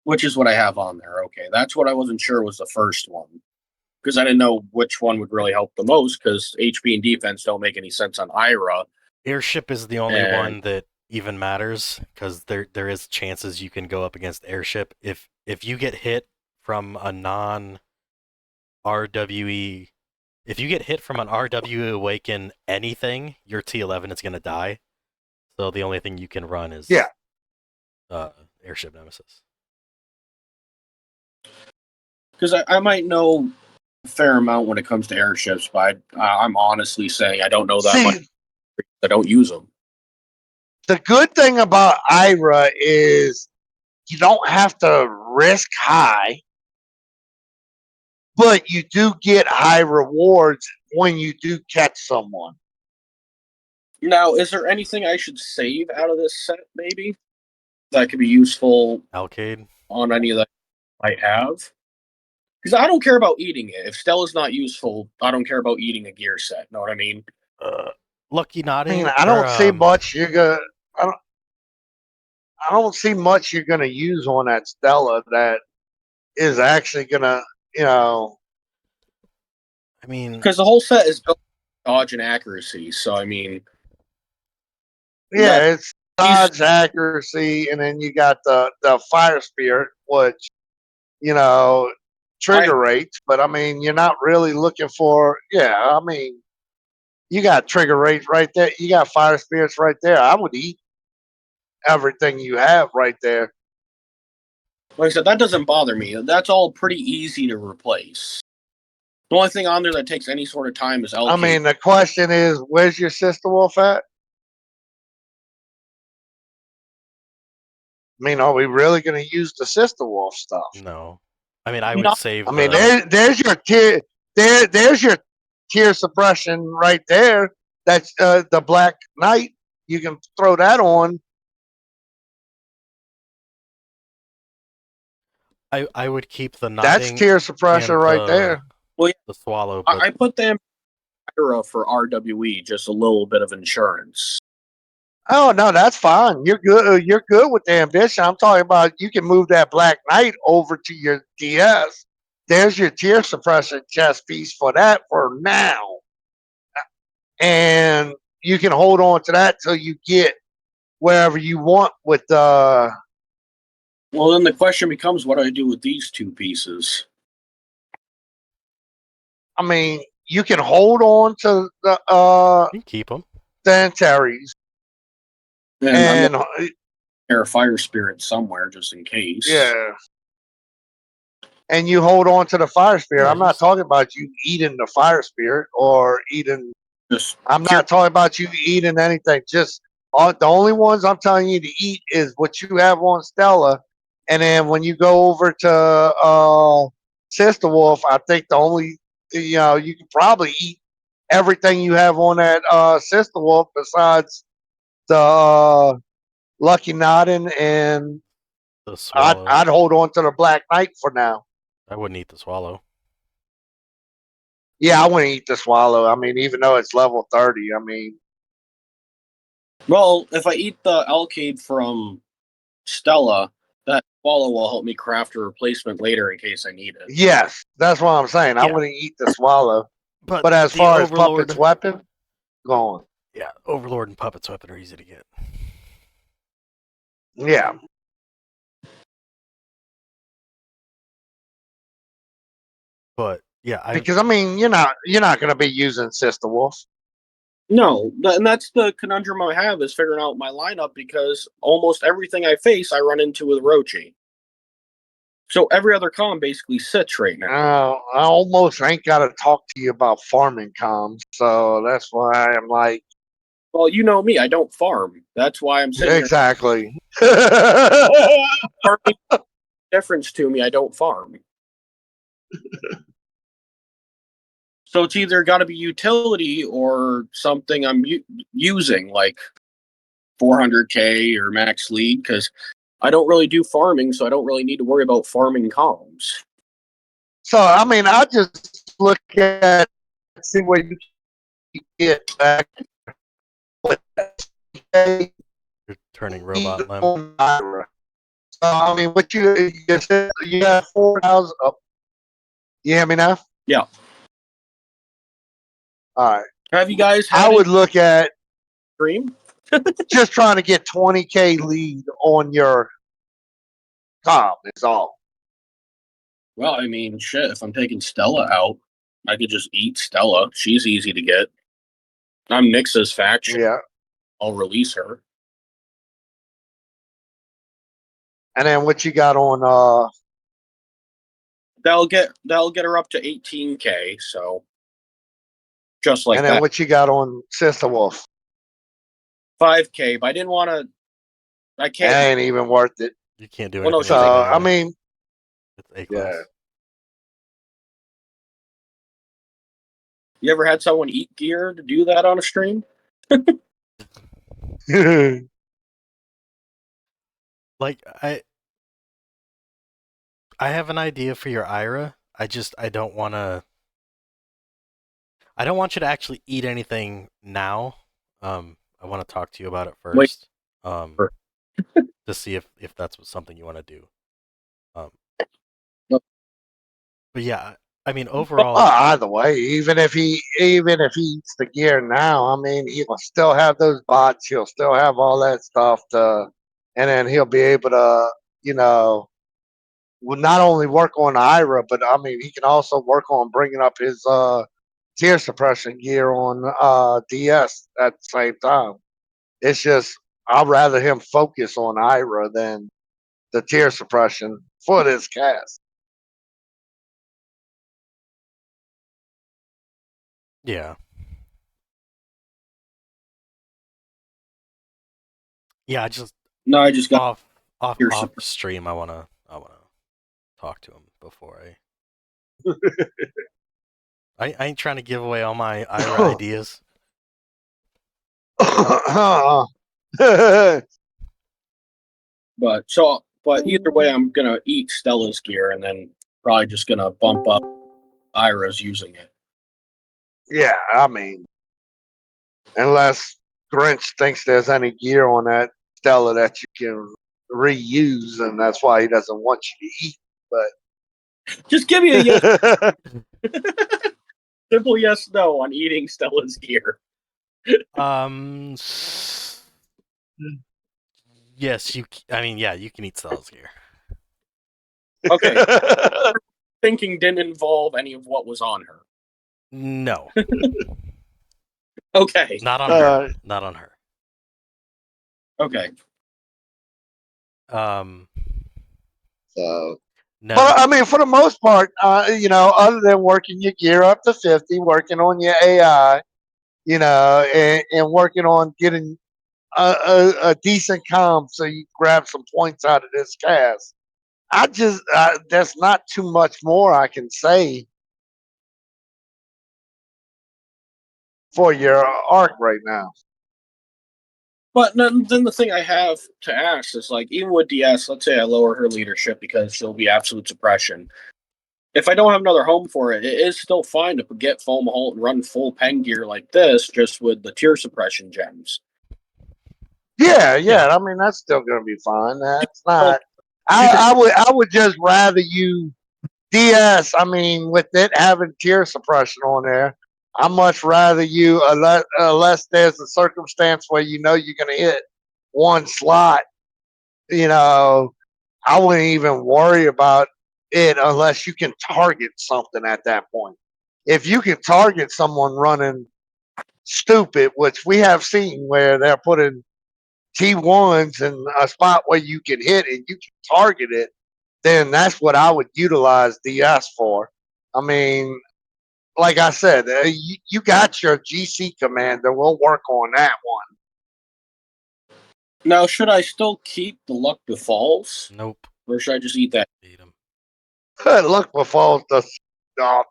which is what I have on there. Okay, that's what I wasn't sure was the first one. Because I didn't know which one would really help the most, because HP and defense don't make any sense on Ira. Airship is the only And- one that even matters, because there is chances you can go up against Airship. If you get hit from a non RWE, if you get hit from an RWE Awaken anything, your T11 is gonna die. So the only thing you can run is Airship Nemesis. Because I might know a fair amount when it comes to airships, but I'm honestly saying I don't know that much. I don't use them. The good thing about Ira is you don't have to risk high, but you do get high rewards when you do catch someone. Now, is there anything I should save out of this set, maybe? That could be useful Alcade? on any that I have? Because I don't care about eating it. If Stella's not useful, I don't care about eating a gear set. Know what I mean? Lucky I Nodding? mean, I don't see much you're gonna. I don't see much you're gonna use on that Stella that is actually gonna, I mean, Because the whole set is built on dodge and accuracy. So, I mean, Yeah, it's dodge accuracy, and then you got the fire spirit, which trigger rates. But I mean, you're not really looking for. Yeah, I mean, you got trigger rates right there. You got fire spirits right there. I would eat everything you have right there. like I said, that doesn't bother me. That's all pretty easy to replace. The only thing on there that takes any sort of time is LK. I mean, the question is, where's your sister wolf at? I mean, are we really going to use the sister wolf stuff? no. I mean, I would save I mean, the... there's your tier. There's your tier suppression right there. That's the Black Knight. You can throw that on. I would keep the That's Nodding tier suppression and right there. Well, the Swallow, but I put them Ira for RWE, just a little bit of insurance. Oh no, that's fine. You're good. You're good with the ambition. I'm talking about you can move that Black Knight over to your DS. There's your tier suppression chest piece for that for now, and you can hold on to that till you get wherever you want with the. Well, then the question becomes, what do I do with these two pieces? I mean, you can hold on to the you can keep them. Antares And I'm and gonna a fire spirit somewhere just in case. yeah, and you hold on to the fire spirit. Yeah, I'm not just- talking about you eating the fire spirit or eating. Just I'm not talking about you eating anything. Just the only ones I'm telling you to eat is what you have on Stella, and then when you go over to Sister Wolf, I think the only you can probably eat everything you have on that Sister Wolf besides the Lucky Noddin, and The Swallow. I'd hold on to the Black Knight for now. I wouldn't eat the Swallow. Yeah, I wouldn't eat the Swallow. I mean, even though it's level 30, I mean, well, if I eat the Alcade from Stella, that swallow will help me craft a replacement later in case I need it. yes, that's what I'm saying. I Yeah. wouldn't eat the Swallow. But As the far as Overlord, Puppet's weapon, go on. yeah, Overlord and Puppet's weapon are easy to get. Yeah. But yeah, Because I mean, you're not going to be using Sister Wolf. No, and that's the conundrum I have is figuring out my lineup because almost everything I face I run into with Rochi. So every other com basically sits right now. I almost ain't got to talk to you about farming comms, so that's why I'm like, Well, you know me, I don't farm. That's why I'm sitting exactly. there farming difference to me. I don't farm. So it's either got to be utility or something I'm using, like 400k or max lead, because I don't really do farming, so I don't really need to worry about farming comms. So I mean, I just look at see where you can get back. You're turning robot limb. So I mean, what you said you got 4,000 up. You hear me now? Yeah. All right. Have you guys had I would look at stream? just trying to get 20k lead on your comp. Is all. Well, I mean, shit, if I'm taking Stella out, I could just eat Stella. She's easy to get. I'm Nyx's faction. Yeah. I'll release her. And then what you got on That'll get her up to 18k, so just like and then that. what you got on Sister Wolf? 5k, but I didn't want to. I It can't. ain't even worth it. You can't do Well, no, anything she's with So it I anyway. mean, It's A class. yeah. You ever had someone eat gear to do that on a stream? Like I have an idea for your Ira. I don't want to. I don't want you to actually eat anything now. I want to talk to you about it Wait. first. To see if that's something you want to do. Nope. But yeah, I mean Well, overall, either way, even if he eats the gear now, I mean, he'll still have those bots. He'll still have all that stuff to, and then he'll be able to, you know, will not only work on Ira, but I mean, he can also work on bringing up his tear suppression gear on DS at the same time. It's just I'd rather him focus on Ira than the tear suppression for this cast. yeah. Yeah, I just No, I just got off tear off suppression. stream I wanna talk to him before I ain't trying to give away all my Ira ideas. But either way, I'm gonna eat Stella's gear and then probably just gonna bump up Ira's using it. Yeah, I mean, unless Grinch thinks there's any gear on that Stella that you can reuse, and that's why he doesn't want you to eat. Just give me a yes, But simple yes no on eating Stella's gear. Yes, I mean, yeah, you can eat Stella's gear. Okay, thinking didn't involve any of what was on her. No, Okay, not on her. Not on her. okay. so, No, but I mean, for the most part, you know, other than working your gear up to 50, working on your AI, you know, and working on getting a decent comp so you grab some points out of this cast. I just there's not too much more I can say for your arc right now. But then the thing I have to ask is, like, even with DS, let's say I lower her leadership because she'll be absolute suppression. If I don't have another home for it, it is still fine to get foam halt and run full pen gear like this, just with the tear suppression gems. Yeah. I mean, that's still going to be fine. That's not. You can- I would just rather you DS. I mean, with it having tear suppression on there, I much rather you unless there's a circumstance where you know you're going to hit one slot. You know, I wouldn't even worry about it unless you can target something at that point. If you can target someone running stupid, which we have seen where they're putting T1s in a spot where you can hit and you can target it, then that's what I would utilize DS for. I mean, like I said, you got your GC commander. We'll work on that one. Now, should I still keep the luck befalls? nope. Or should I just eat that? Eat 'em. Look, before the nothing.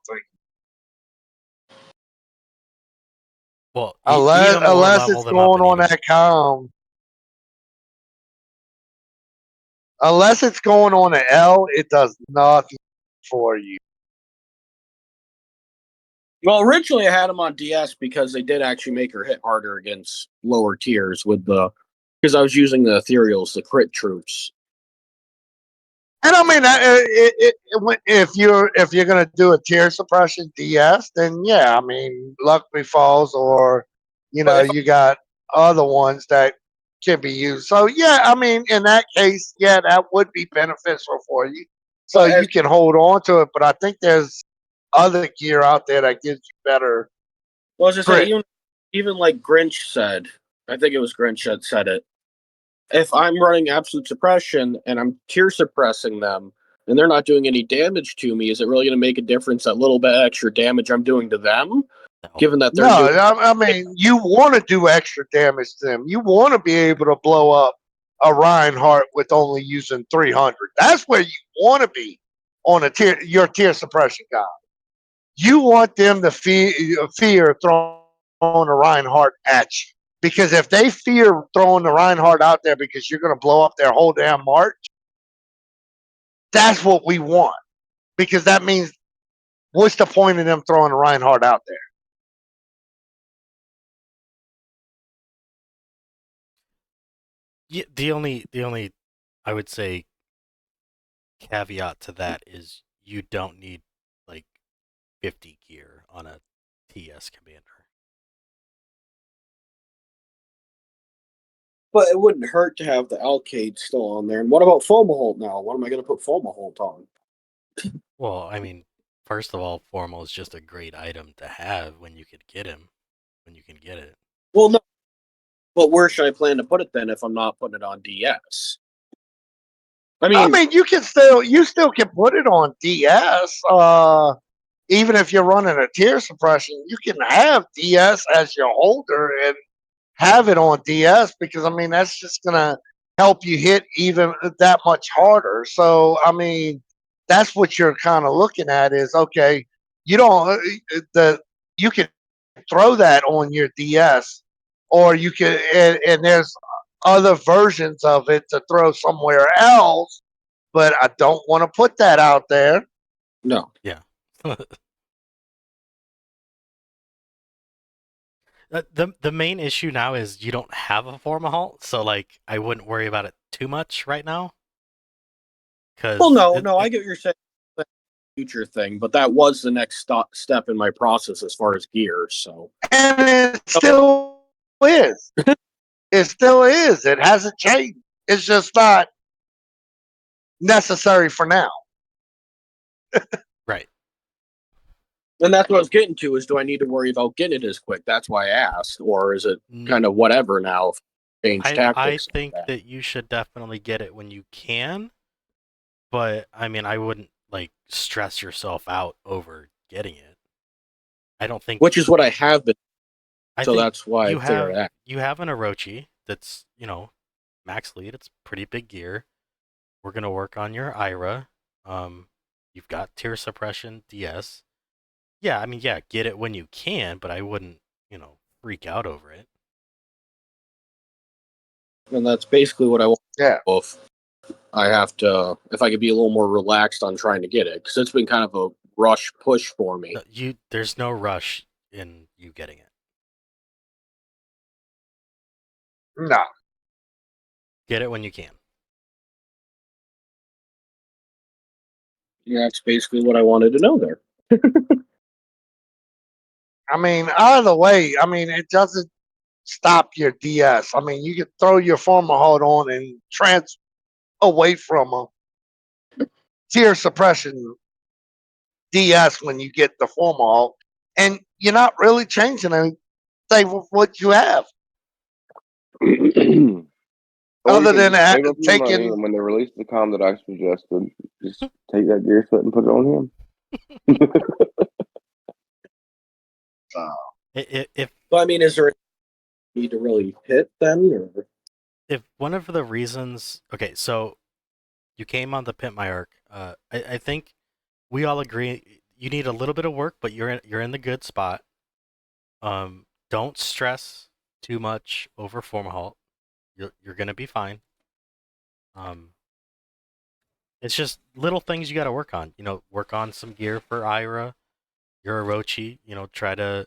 Well, eat Unless, them or unless level it's them up going and eat on them. that com. Unless it's going on an L, it does nothing for you. Well, originally I had them on DS because they did actually make her hit harder against lower tiers with the because I was using the ethereals, the crit troops. And I mean, if you're gonna do a tier suppression DS, then yeah, I mean, luck befalls, or But if you got other ones that can be used. So yeah, I mean, in that case, yeah, that would be beneficial for you. So but as you can hold on to it. But I think there's other gear out there that gives you better well, as I say, crit. even like Grinch said, I think it was Grinch that said it. If I'm running absolute suppression and I'm tier suppressing them and they're not doing any damage to me, is it really going to make a difference that little bit extra damage I'm doing to them? No. Given that No, they're doing I mean, you want to do extra damage to them. You want to be able to blow up a Reinhardt with only using 300. That's where you want to be on your tier suppression guy. You want them to fear throwing a Reinhardt at you. Because if they fear throwing the Reinhardt out there because you're going to blow up their whole damn march, that's what we want. Because that means, what's the point of them throwing a Reinhardt out there? Yeah, the only I would say caveat to that is you don't need like 50 gear on a TS commander. But it wouldn't hurt to have the Alcade still on there. And what about Fomaholt now? What am I going to put Fomaholt on? Well, I mean, first of all, Formal is just a great item to have when you could get him, when you can get it. Well, no. But where should I plan to put it then if I'm not putting it on DS? I I mean, mean, you still can put it on DS. Even if you're running a tier suppression, you can have DS as your holder and have it on DS, because I mean that's just gonna help you hit even that much harder. So I mean, that's what you're kind of looking at is, okay, you don't the you can throw that on your DS, or you can, and there's other versions of it to throw somewhere else, but I don't want to put that out there. no. Yeah. The main issue now is you don't have a Formahalt, so like I wouldn't worry about it too much right now. Well, Cause no, I get what you're saying. That's a future thing, but that was the next step in my process as far as gear. So, And it still is. It still is. It hasn't changed. It's just not necessary for now. right. and that's what I was getting to is do I need to worry about getting it as quick? That's why I asked. Or is it kind of whatever now if I change I tactics? think that you should definitely get it when you can, but I mean I wouldn't like stress yourself out over getting it. I don't think Which is what I have been. I So think that's why I figured that. you have an Orochi that's, max lead, it's pretty big gear. We're gonna work on your Ira. You've got tier suppression, DS. Yeah, I mean, yeah, get it when you can, but I wouldn't, freak out over it. And that's basically what I want. Yeah. If I have to, if I could be a little more relaxed on trying to get it, because it's been kind of a rush push for me. There's no rush in you getting it. No. Get it when you can. Yeah, that's basically what I wanted to know there. I mean, either way, I mean, it doesn't stop your DS. I mean, you can throw your former hold on and trans away from a tier suppression DS when you get the former hold, and you're not really changing anything with what you have, Or you other can than just save up your money, taking. and when they release the com that I suggested, just take that gear set and put it on him. If So, I mean, is there a need to really hit then? Or? if one of the reasons, okay, so You came on the Pimp My Arc. I think we all agree you need a little bit of work, but you're in the good spot. Don't stress too much over form halt. You're gonna be fine. Um, it's just little things you got to work on. You know, work on some gear for Ira, your Orochi. You know, try to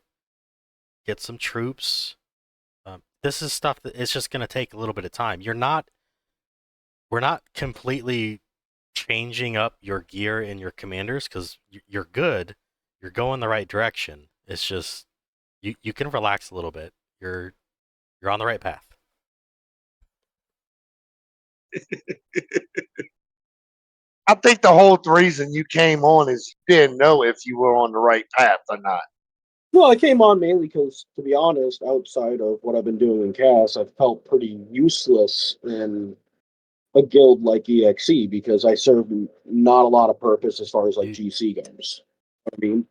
get some troops. This is stuff that it's just gonna take a little bit of time. We're not completely changing up your gear and your commanders because you're good. You're going the right direction. It's just you can relax a little bit. You're on the right path. I think the whole reason you came on is you didn't know if you were on the right path or not. Well, I came on mainly because, to be honest, outside of what I've been doing in CAS, I've felt pretty useless in a guild like EXE because I serve not a lot of purpose as far as like You, GC goes. I mean,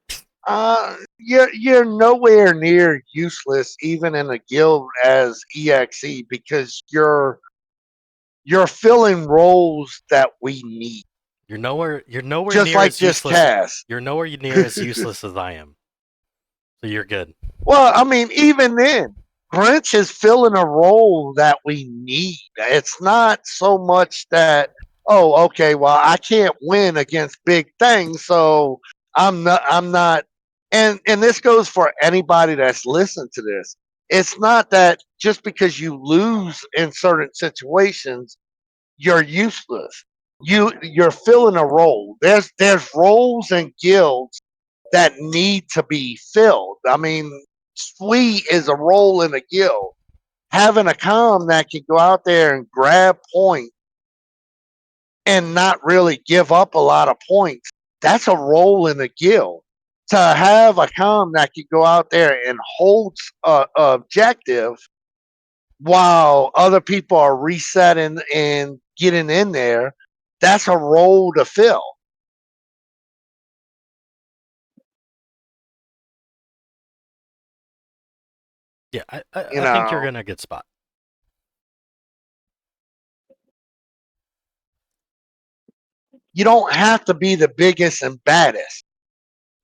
You're nowhere near useless even in a guild as EXE because you're filling roles that we need. you're nowhere Just near like as this useless. cast. You're nowhere near as useless as I am. So you're good. Well, I mean, even then, Grinch is filling a role that we need. It's not so much that, oh, okay, well, I can't win against big things, so I'm not and this goes for anybody that's listened to this. It's not that just because you lose in certain situations, you're useless. You're filling a role. There's roles and guilds that need to be filled. I mean, Sweet is a role in a guild. Having a com that can go out there and grab points and not really give up a lot of points, that's a role in a guild. To have a com that can go out there and hold a objective while other people are resetting and getting in there, that's a role to fill. Yeah, You I think you're know, in a good spot. you don't have to be the biggest and baddest.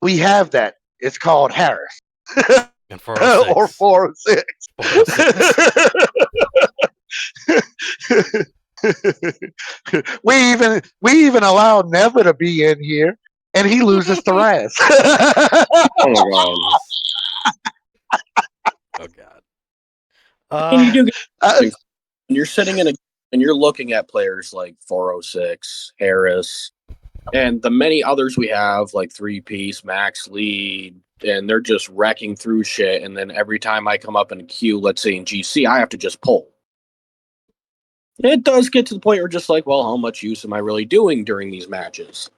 We have that. It's called Harris And or 406. 406. 406. we even allow Neva to be in here, and he loses to Raz. Oh my god. Oh god. and you do get Uh, when you're sitting in a and you're looking at players like 406, Harris, and the many others we have like Three Piece, Max Lead, and they're just wrecking through shit. And then every time I come up in a queue, let's say in GC, I have to just pull. It does get to the point where just like, well, how much use am I really doing during these matches?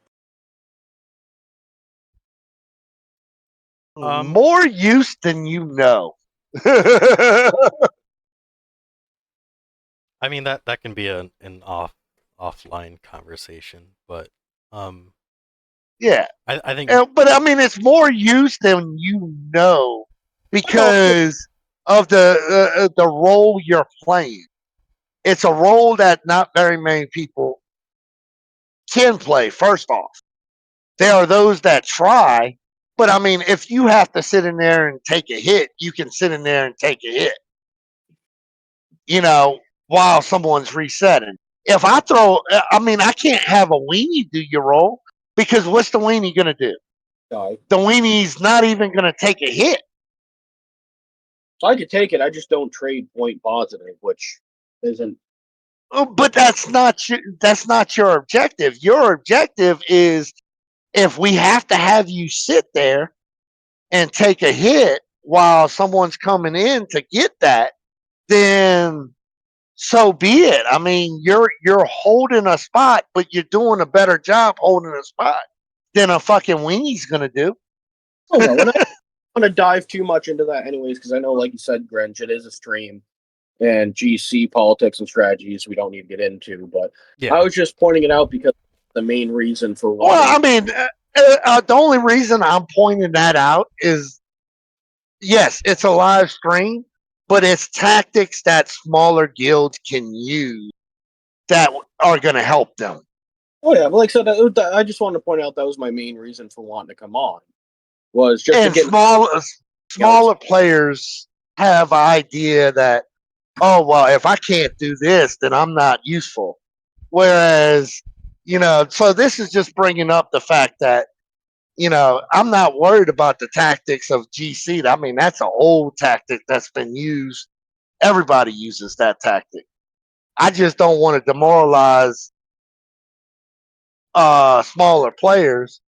more use than you know. I mean that can be an offline conversation, but Yeah. I think But I mean, it's more use than you know Well, because of the role you're playing. It's a role that not very many people can play. First off, there are those that try, but I mean, if you have to sit in there and take a hit, you can sit in there and take a hit. You know, while someone's resetting. If I throw, I mean, I can't have a weenie do your role because what's the weenie gonna do? die. The weenie's not even gonna take a hit. So I could take it. I just don't trade point positive, which isn't. But that's not your objective. Your objective is if we have to have you sit there and take a hit while someone's coming in to get that, then so be it. I mean, you're holding a spot, but you're doing a better job holding a spot than a fucking weenie's gonna do. Oh no, and I don't want to dive too much into that, anyways, because I know, like you said, Grinch, it is a stream, and GC politics and strategies we don't need to get into. But yeah. I was just pointing it out because the main reason for Well, wanting. I mean, the only reason I'm pointing that out is yes, it's a live stream, but it's tactics that smaller guilds can use that are going to help them. Oh yeah, but like I said, I just wanted to point out that was my main reason for wanting to come on, was just to And get smaller players have an idea that, oh well, if I can't do this, then I'm not useful. Whereas, so this is just bringing up the fact that, I'm not worried about the tactics of GC. I mean, that's an old tactic that's been used. Everybody uses that tactic. I just don't want to demoralize smaller players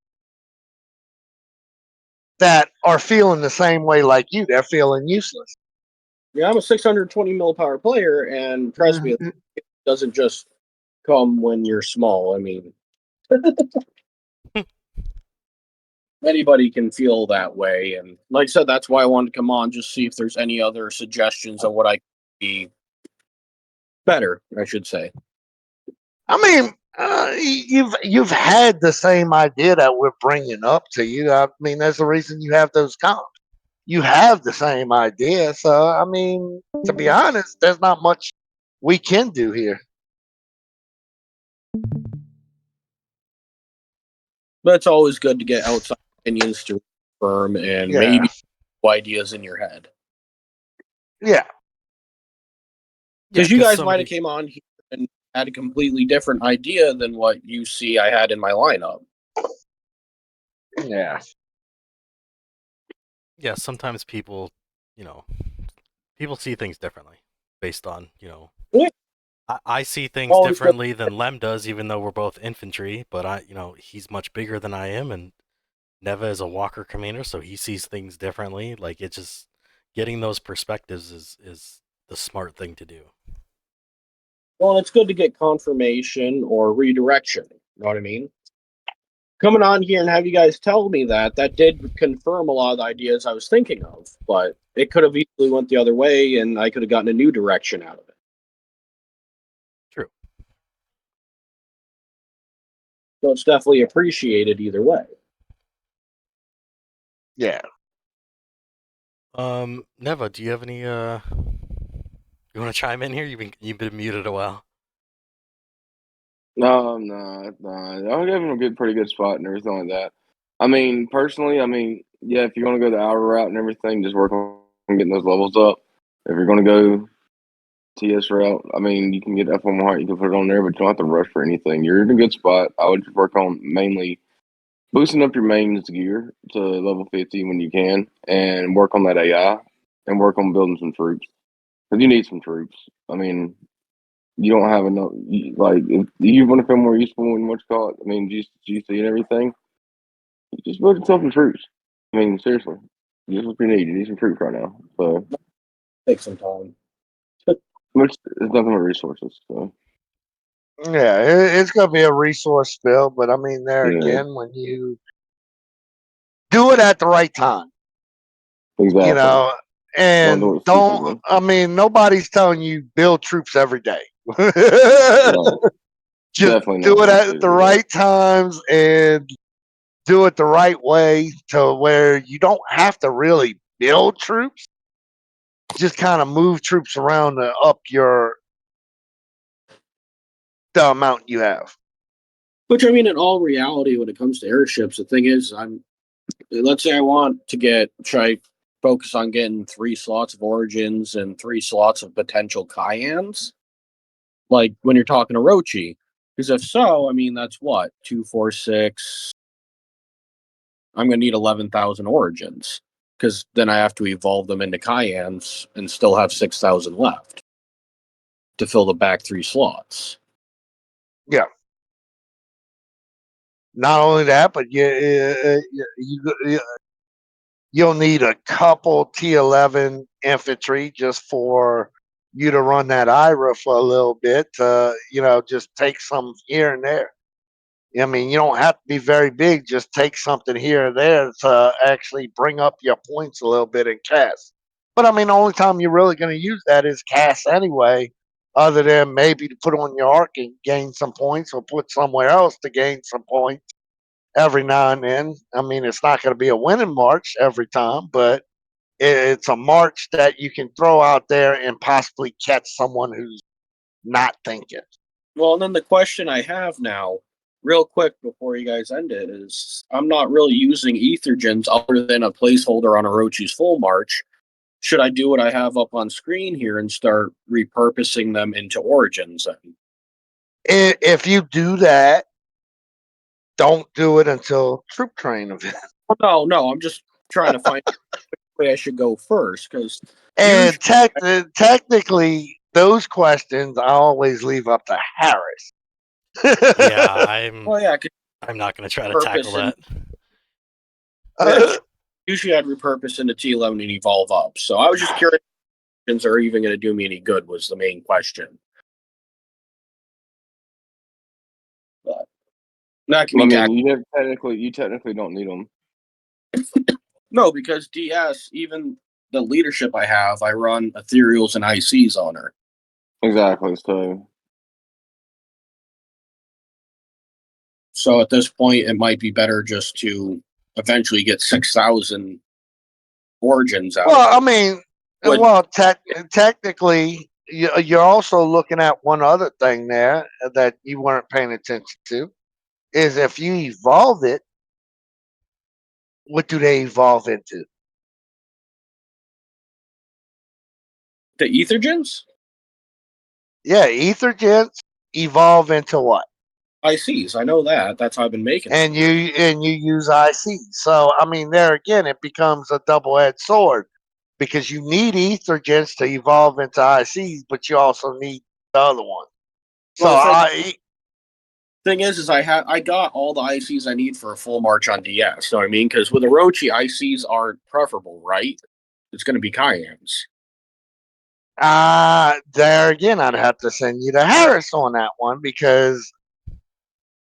that are feeling the same way like you. They're feeling useless. Yeah, I'm a 620 millipower player, and trust me, it doesn't just come when you're small. I mean, anybody can feel that way, and like I said, that's why I wanted to come on, just see if there's any other suggestions on what I could be better, I should say. I mean, you've had the same idea that we're bringing up to you. I mean, that's the reason you have those comps. You have the same idea, so I mean, to be honest, there's not much we can do here. But it's always good to get outside opinions to confirm and Yeah, maybe ideas in your head. yeah. Because you guys might have somebody, came on here and had a completely different idea than what you see I had in my lineup. Yeah. yeah, sometimes people, people see things differently based on, Yeah. I see things Always good. differently than Lem does, even though we're both infantry. But he's much bigger than I am, and Neva is a Walker commander, so he sees things differently. Like it's just getting those perspectives is the smart thing to do. Well, it's good to get confirmation or redirection. You know what I mean? Coming on here and have you guys tell me that did confirm a lot of the ideas I was thinking of, but it could have easily went the other way, and I could have gotten a new direction out of it. True. So it's definitely appreciated either way. Yeah. Neva, do you have any you want to chime in here? You've been muted a while. No, no, no. I'll give him a pretty good spot and everything like that. I mean, personally, yeah, if you're gonna go the hour route and everything, just work on getting those levels up. If you're gonna go TS route, I mean, you can get F1 Heart, you can put it on there, but you don't have to rush for anything. You're in a good spot. I would just work on mainly boosting up your mains gear to level 50 when you can, and work on that AI, and work on building some troops. Because you need some troops. I mean, you don't have enough. Like, if you want to feel more useful in what's called, I mean, GC and everything, just build yourself some troops. I mean, seriously, just what you need. You need some troops right now. So, Take some time. which is nothing but resources. So, Yeah, it's going to be a resource spill, but I mean, there yeah, again, when you do it at the right time, exactly. Don't do it stupidly. I mean, nobody's telling you build troops every day. Right. Just Definitely do not it doing at the stupid with right times and do it the right way to where you don't have to really build troops. Just kind of move troops around to up the amount you have. Which, I mean, in all reality, when it comes to airships, the thing is, let's say I want to should I focus on getting 3 slots of Origins and 3 slots of potential Cayennes? Like when you're talking Orochi. Because if so, I mean, that's what? 2, 4, 6. I'm going to need 11,000 Origins. Because then I have to evolve them into Cayennes and still have 6,000 left to fill the back 3 slots. Yeah. Not only that, but you'll need a couple T11 infantry just for you to run that IRA for a little bit to, just take some here and there. I mean, you don't have to be very big, just take something here or there to actually bring up your points a little bit in cast. But I mean, the only time you're really going to use that is cast anyway, other than maybe to put on your arc and gain some points or put somewhere else to gain some points every now and then. I mean, it's not going to be a winning march every time, but it's a march that you can throw out there and possibly catch someone who's not thinking. Well, and then the question I have now, real quick before you guys end it, is I'm not really using ethergens other than a placeholder on Orochi's full march. Should I do what I have up on screen here and start repurposing them into origins? If you do that, don't do it until troop train event. No, I'm just trying to find way I should go first, because And technically, those questions I always leave up to Harris. Yeah, well, yeah, I'm not going to try to purpose tackle that. usually I'd repurpose into T11 and evolve up. So I was just curious if are even going to do me any good was the main question. But that can I be mean, tackled. you technically don't need them. No, because DS, even the leadership I have, I run ethereals and ICs on her. Exactly. So at this point, it might be better just to eventually get 6,000 origins out. Well, I mean, But- well, technically, you're also looking at one other thing there that you weren't paying attention to. Is if you evolve it, what do they evolve into? The ethergens? Yeah, ethergens evolve into what? ICs, I know that. That's how I've been making them. And you use IC. So I mean, there again, it becomes a double-edged sword because you need ethergens to evolve into ICs, but you also need the other one. So Well, thing is I got all the ICs I need for a full march on DS. You know what I mean? Because with Orochi, ICs aren't preferable, right? It's going to be Cayennes. there again, I'd have to send you to Harris on that one because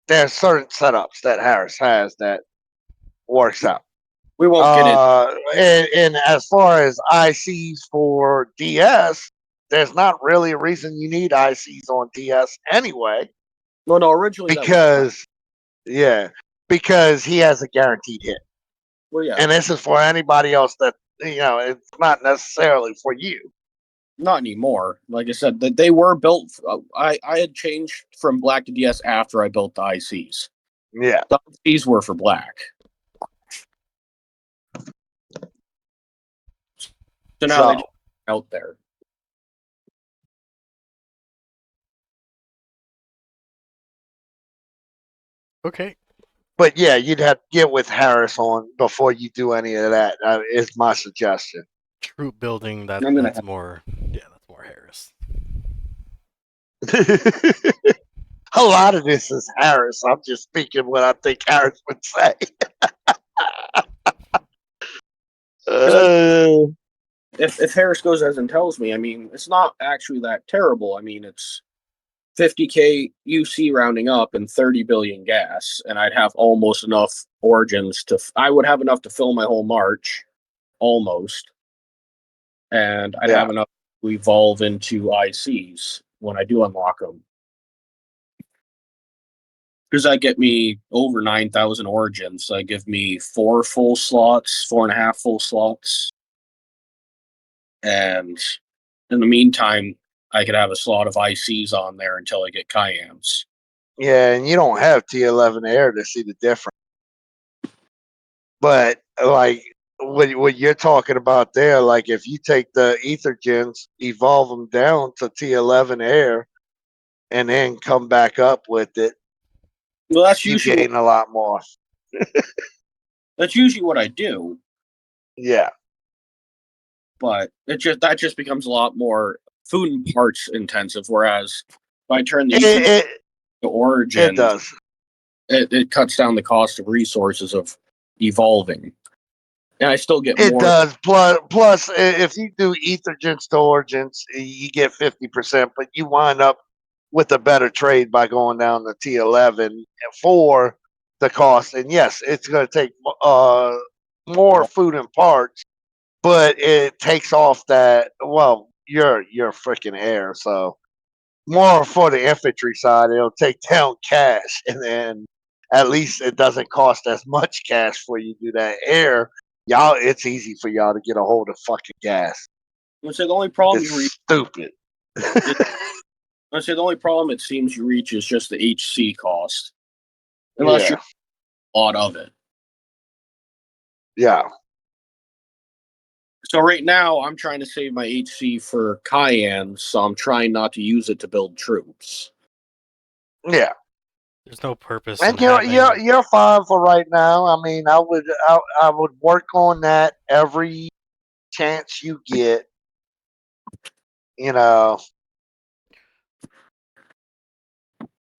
there's certain setups that Harris has that works out. We won't get it. And as far as ICs for DS, there's not really a reason you need ICs on DS anyway. No, originally Because because he has a guaranteed hit, well, yeah, and this is for anybody else that it's not necessarily for you. not anymore. Like I said, that they were built. I had changed from black to DS after I built the ICs. Yeah. The ICs were for black. So now they're just out there. Okay. But yeah, you'd have to get with Harris on before you do any of that. Is my suggestion. Troop building, I'm gonna that's have- more, that's more Harris. A lot of this is Harris. I'm just speaking what I think Harris would say. If Harris goes as and tells me, I mean, it's not actually that terrible. I mean, it's 50k UC rounding up and 30 billion gas, and I'd have almost enough origins I would have enough to fill my whole march, almost, and I'd have enough to evolve into ICs when I do unlock them. Because that get me over 9,000 origins. So that give me 4 full slots, 4.5 full slots. And in the meantime, I could have a slot of ICs on there until I get Cayennes. Yeah, and you don't have T11 air to see the difference. But like what you're talking about there, like if you take the ethergens, evolve them down to T11 air, and then come back up with it, Well, that's you usually gain a lot more. that's usually what I do, Yeah. but that just becomes a lot more food and parts intensive. Whereas if I turn the to origin, it does. It cuts down the cost of resources of evolving, and I still get It more. does. Plus, if you do ethergens to origins, you get 50%, but you wind up with a better trade by going down to T11 for the cost. And yes, it's going to take more food and parts, but it takes off that. Well, you're freaking air, so more for the infantry side. It'll take down cash, and then at least it doesn't cost as much cash for you to do that air. Y'all, it's easy for y'all to get a hold of fucking gas. Let's say the only problem It's stupid. Let's say the only problem it seems you reach is just the HC cost. unless Yeah. you're a lot of it. Yeah. So right now, I'm trying to save my HC for Cayenne, so I'm trying not to use it to build troops. Yeah. There's no purpose in And you're fine for right now. I mean, I would work on that every chance you get. You know,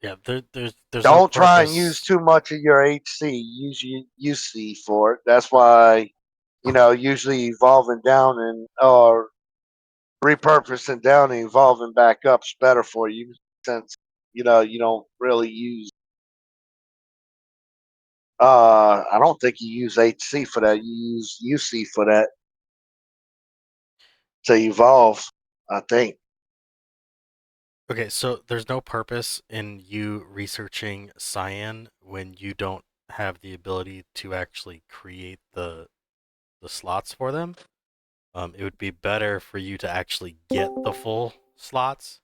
Yeah, there's no don't try and use purpose. too much of your HC. Use your UC for it. That's why, usually evolving down and or repurposing down and evolving back up's better for you, since you don't really use. I don't think you use HC for that. You use UC for that to evolve. I think. Okay, so there's no purpose in you researching cyan when you don't have the ability to actually create the slots for them. It would be better for you to actually get the full slots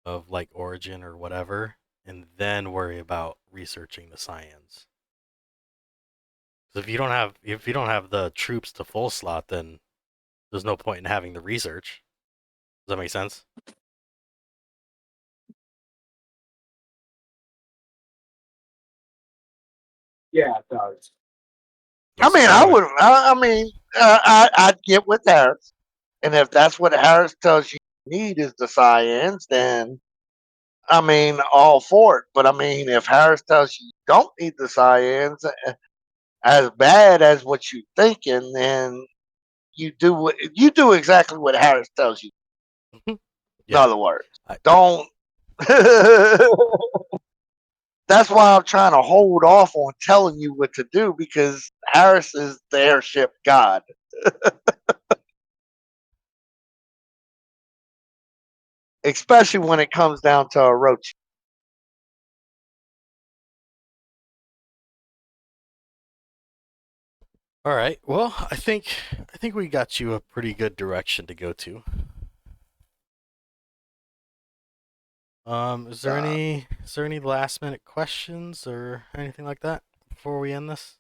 of like origin or whatever, and then worry about researching the cyans. Because if you don't have the troops to full slot, then there's no point in having the research. Does that make sense? Yeah, it does. Yeah, I so mean, I I would. would. I'd get with Harris, and if that's what Harris tells you need is the science, then I mean, all for it. But I mean, if Harris tells you don't need the science as bad as what you're thinking, then you do exactly what Harris tells you. In Yeah, other words, I, don't. That's why I'm trying to hold off on telling you what to do, because Harris is the airship god, especially when it comes down to a roach. all right. Well, I think we got you a pretty good direction to go to. Uh, Is there any last minute questions or anything like that before we end this?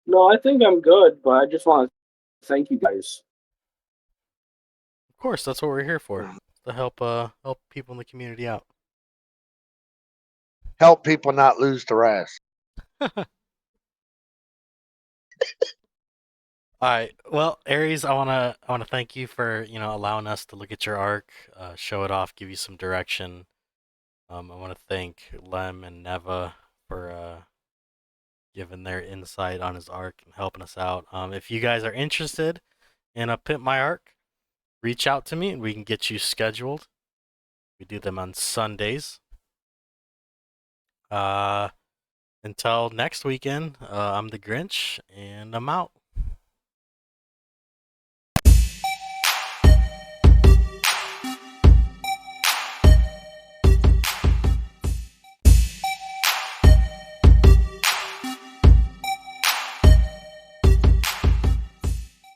No, I think I'm good, but I just want to thank you guys. Of course, that's what we're here for, to help people in the community out. Help people not lose to Raz. All right. Well, Aries, I wanna thank you for allowing us to look at your arc, show it off, give you some direction. I want to thank Lem and Neva for giving their insight on his arc and helping us out. If you guys are interested in a Pimp My Arc, reach out to me and we can get you scheduled. We do them on Sundays. Uh, until next weekend, I'm the Grinch and I'm out.